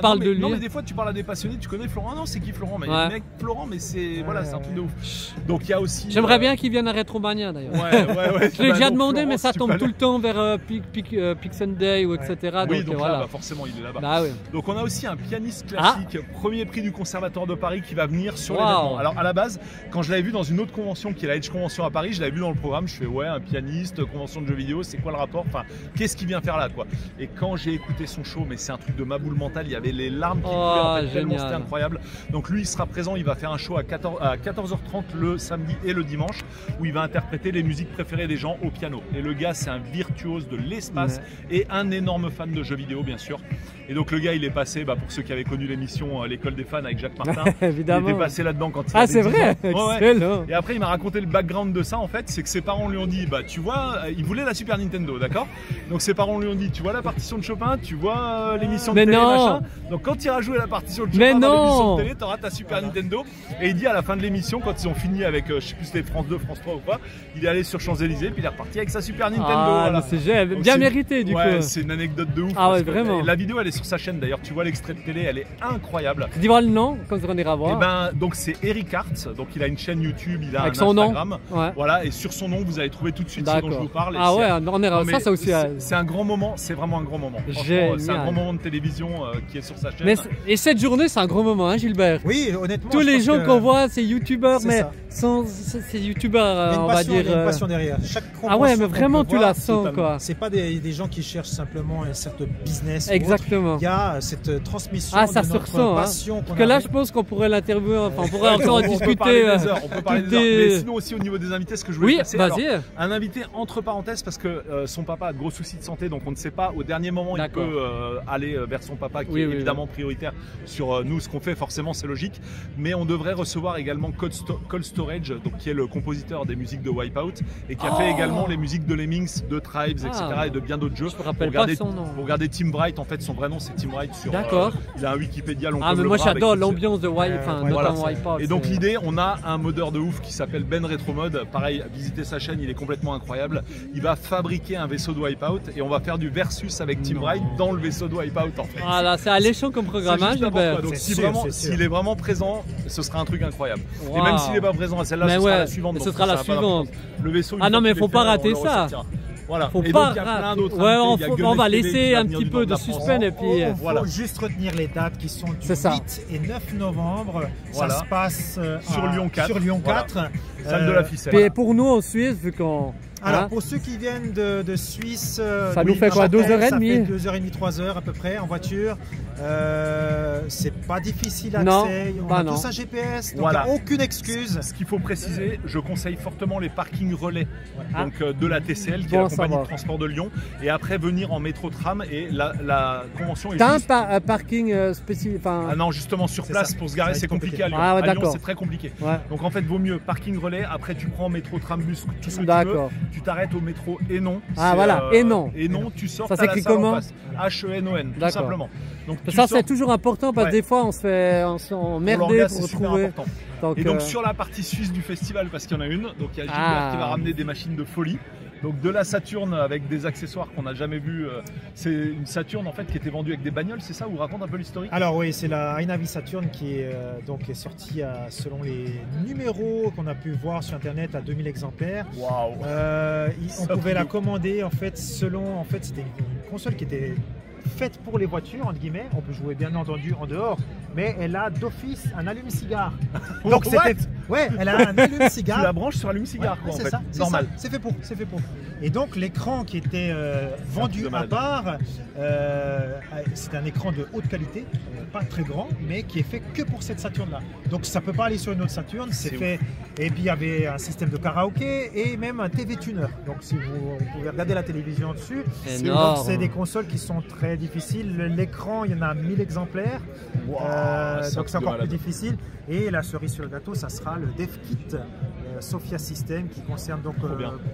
parle de lui. Non mais des fois tu parles à des passionnés, tu connais Florent, non c'est qui Florent, mais mec Florent, mais c'est voilà, c'est un truc de ouf. Donc il y a aussi. J'aimerais bien qu'il vienne à Retromania d'ailleurs. Ouais. Je l'ai déjà demandé, mais ça tombe tout le temps vers Pick Sunday ou etc. Oui, donc voilà. là, forcément il est là-bas. Bah, oui. Donc on a aussi un pianiste classique, premier prix du Conservatoire de Paris qui va venir sur l'événement. Alors à la base, quand je l'avais vu dans une autre convention qui est la Edge Convention à Paris, je l'avais vu dans le programme, je fais ouais, un pianiste, convention de jeux vidéo, c'est quoi le rapport, enfin qu'est-ce qu'il vient faire là quoi. Et quand j'ai écouté son show, mais c'est un truc de ma boule mentale, il y avait les larmes qui coulaient en fait, tellement c'était incroyable. Donc lui il sera présent, il va faire un show à 14h30 le samedi et le dimanche où il va interpréter les musiques préférées des gens au piano. Et le gars c'est un virtuose de l'espace et un énorme fan de jeux vidéo bien sûr. Et donc le gars il est passé, pour ceux qui avaient connu l'émission L'école des fans avec Jacques Martin, évidemment. Il était passé là-dedans quand il avait 10 c'est vrai, ans. excellent. Et après il m'a raconté le background de ça en fait, c'est que ses parents lui ont dit tu vois, il voulait la Super Nintendo, d'accord. Donc ses parents lui ont dit tu vois la partition de Chopin, tu vois l'émission de télé machin. Donc quand tu iras jouer la partition de Chopin dans l'émission de télé, tu auras ta Super Nintendo. Et il dit à la fin de l'émission, quand ils ont fini avec je sais plus si c'était France 2, France 3 ou quoi, il est allé sur Champs-Élysées puis il est reparti avec sa Super Nintendo. Voilà. C'est bien mérité du coup. C'est une anecdote de ouf. Vraiment. La vidéo elle est sur sa chaîne d'ailleurs, tu vois l'extrait de télé, elle est incroyable. Tu dis voir le nom quand on ira voir. Donc c'est Eric Hart, donc il a une chaîne YouTube, il a avec un son Instagram. Nom. Voilà, et sur son nom vous allez trouver tout de suite ce dont je vous parle. Ça aussi. C'est un grand moment, c'est vraiment un grand moment. C'est un grand moment de télévision qui est sur sa chaîne. Et cette journée c'est un grand moment, hein, Gilbert. Oui, honnêtement. Tous les gens qu'on voit, c'est youtubeurs, mais sans ces youtubeurs, on va dire. Il y a une passion derrière. Chaque mais vraiment tu la sens quoi. C'est pas des gens qui cherchent simplement un certain business. Exactement. Il y a cette transmission ça de se notre ressent. passion. Parce que là, je pense qu'on pourrait l'interviewer. Enfin, on pourrait encore en discuter. On peut parler des heures. Mais sinon aussi au niveau des invités, ce que je voulais passer. Vas-y. Un invité entre parenthèses parce que son papa a de gros soucis de santé, donc on ne sait pas au dernier moment il peut aller vers son papa qui est évidemment prioritaire sur nous ce qu'on fait. Forcément, c'est logique. Mais on devrait recevoir également Cold Storage, donc qui est le compositeur des musiques de Wipeout et qui a fait également les musiques de Lemmings, de Tribes, etc. et de bien d'autres jeux. Je me rappelle pas son nom. Pour regarder Tim Bright, en fait, son vrai nom c'est Tim Bright sur. D'accord. Il a un Wikipédia long. Mais moi j'adore l'ambiance de Wipeout. Et donc l'idée, on a un modeur de ouf qui s'appelle Ben Retromode. Pareil, visitez sa chaîne, il est complètement incroyable. Il va fabriquer un vaisseau de Wipeout et on va faire du versus avec Tim Bright dans le vaisseau de Wipeout en fait. Voilà, c'est alléchant comme programme, Gilbert. Donc s'il est vraiment présent, ce sera un truc incroyable. Et même s'il n'est pas présent à celle-là, ce sera la suivante. Ce sera la suivante. Le vaisseau. Non mais faut pas rater ça. Voilà. Faut et pas donc, il y a plein d'autres on va laisser un petit peu de suspense et puis il faut juste retenir les dates qui sont du 8 et 9 novembre. Ça se passe sur Lyon 4. Sur Lyon 4. Salle de la Ficelle. Et pour nous en Suisse, vu qu'on Alors pour ceux qui viennent de Suisse, ça nous fait quoi, 2h30? Ça fait 2h30, 3h à peu près en voiture. C'est pas difficile d'accès. On a tous un GPS, donc il n'y a aucune excuse. Ce qu'il faut préciser, je conseille fortement les parkings relais donc de la TCL qui est la compagnie de transport de Lyon. Et après venir en métro tram et la convention est juste... T'as un parking spécifique? Non, justement sur place pour se garer c'est compliqué à Lyon. À Lyon c'est très compliqué. Donc en fait vaut mieux parking relais, après tu prends métro, tram, bus, tout ce que tu veux. Tu t'arrêtes au métro Hénon. Hénon. Hénon, tu sors, ça s'écrit comment? H-E-N-O-N, tout simplement. Donc, ça c'est toujours important parce que des fois on se fait emmerder pour retrouver. Et donc sur la partie suisse du festival, parce qu'il y en a une, donc il y a Gilbert qui va ramener des machines de folie. Donc de la Saturn avec des accessoires qu'on n'a jamais vu. C'est une Saturn en fait qui était vendue avec des bagnoles, c'est ça? Ou raconte un peu l'historique. Alors oui, c'est la Inavi Saturn qui est sortie selon les numéros qu'on a pu voir sur internet à 2000 exemplaires. Waouh. On pouvait la commander en fait selon c'était une console qui était faite pour les voitures entre guillemets. On peut jouer bien entendu en dehors, mais elle a d'office un allume-cigare. Donc elle a un allume-cigare. Tu la branches sur allume-cigare en fait. Ça, normal. C'est fait pour. Et donc l'écran qui était vendu à part, c'est un écran de haute qualité, pas très grand, mais qui est fait que pour cette Saturn là. Donc ça peut pas aller sur une autre Saturn. C'est fait. Et puis il y avait un système de karaoké et même un TV tuner. Donc si vous pouvez regarder la télévision dessus. C'est des consoles qui sont très difficiles. L'écran, il y en a 1000 exemplaires. Donc c'est encore plus difficile. Et la cerise sur le gâteau, ça sera le Dev Kit Sophia System qui concerne donc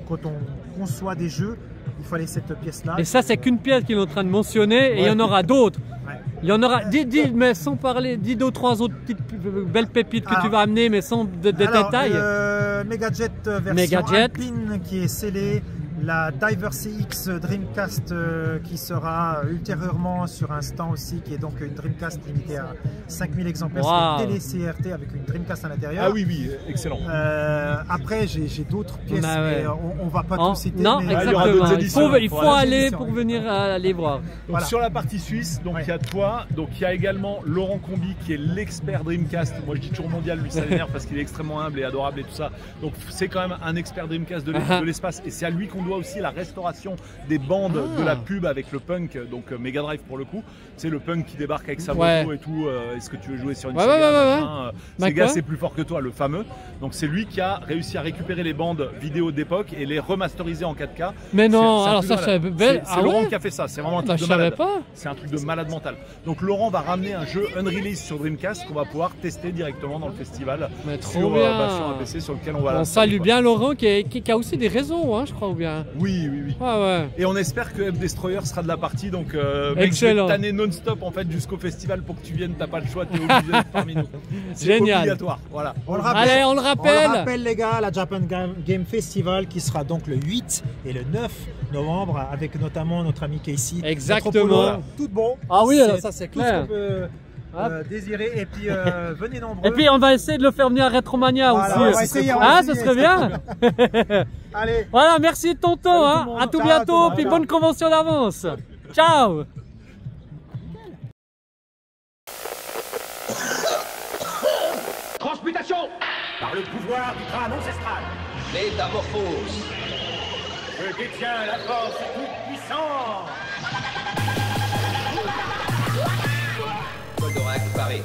quand on conçoit des jeux, il fallait cette pièce-là. Et ça, c'est qu'une pièce qu'il est en train de mentionner et il y en aura d'autres. Il y en aura, mais sans parler, dis 2 ou 3 autres petites belles pépites que tu vas amener, mais sans de détails. Megajet version Alpine qui est scellée. la Diver CX Dreamcast qui sera ultérieurement sur un stand aussi, qui est donc une Dreamcast limitée à 5000 exemplaires. Wow. C'est une télé-CRT avec une Dreamcast à l'intérieur. Ah oui, oui, excellent. Après, j'ai d'autres pièces, Bah ouais. mais on va pas tout citer. Non, mais exactement. Il faut aller éditions, pour venir aller voir. Donc Voilà. sur la partie suisse, donc il y a toi, donc il y a également Laurent Combi qui est l'expert Dreamcast. Moi je dis toujours mondial, lui ça l'énerve parce qu'il est extrêmement humble et adorable et tout ça. Donc c'est quand même un expert Dreamcast de l'espace et c'est à lui qu'on doit aussi la restauration des bandes de la pub avec le punk, donc Mega Drive pour le coup. C'est le punk qui débarque avec sa moto et tout. Est-ce que tu veux jouer sur une Sega Sega c'est plus fort que toi, le fameux. Donc c'est lui qui a réussi à récupérer les bandes vidéo d'époque et les remasteriser en 4K. Mais non, alors ça c'est belle. C'est Laurent qui a fait ça, c'est vraiment un truc de savais malade. pas. C'est un truc de malade mental. Donc Laurent va ramener un jeu unreleased sur Dreamcast qu'on va pouvoir tester directement dans le festival sur un PC sur lequel on va. On salue bien Laurent qui a aussi des réseaux, hein, je crois, ou bien. Oui. Ouais. Et on espère que F-Destroyer sera de la partie, donc mec, je vais t'anner non-stop en fait jusqu'au festival pour que tu viennes, t'as pas le choix, t'es obligé d'être parmi nous. C'est obligatoire, voilà. On le rappelle les gars, la Japan Game Festival qui sera donc le 8 et le 9 novembre avec notamment notre ami Casey. Exactement. Tout bon. Ah oui, alors ça c'est clair. Tout ce qu'on peut désirer et puis venez nombreux. Et puis on va essayer de le faire venir à Retromania aussi. On va essayer, ça serait bien. Allez. Voilà, merci tonton. À tout bientôt, puis bonne convention d'avance. Ciao. Transmutation par le pouvoir du crâne ancestral. Métamorphose. Je détiens la force toute puissante. Goldorak paré.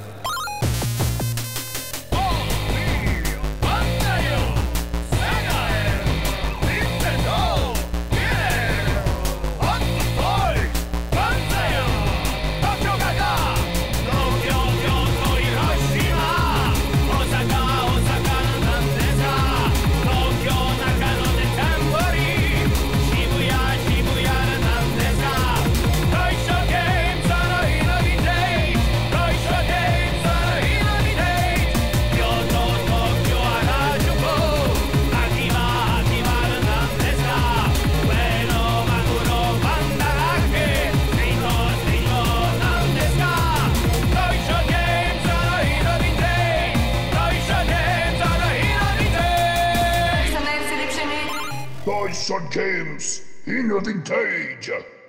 Dice Games in the Vintage.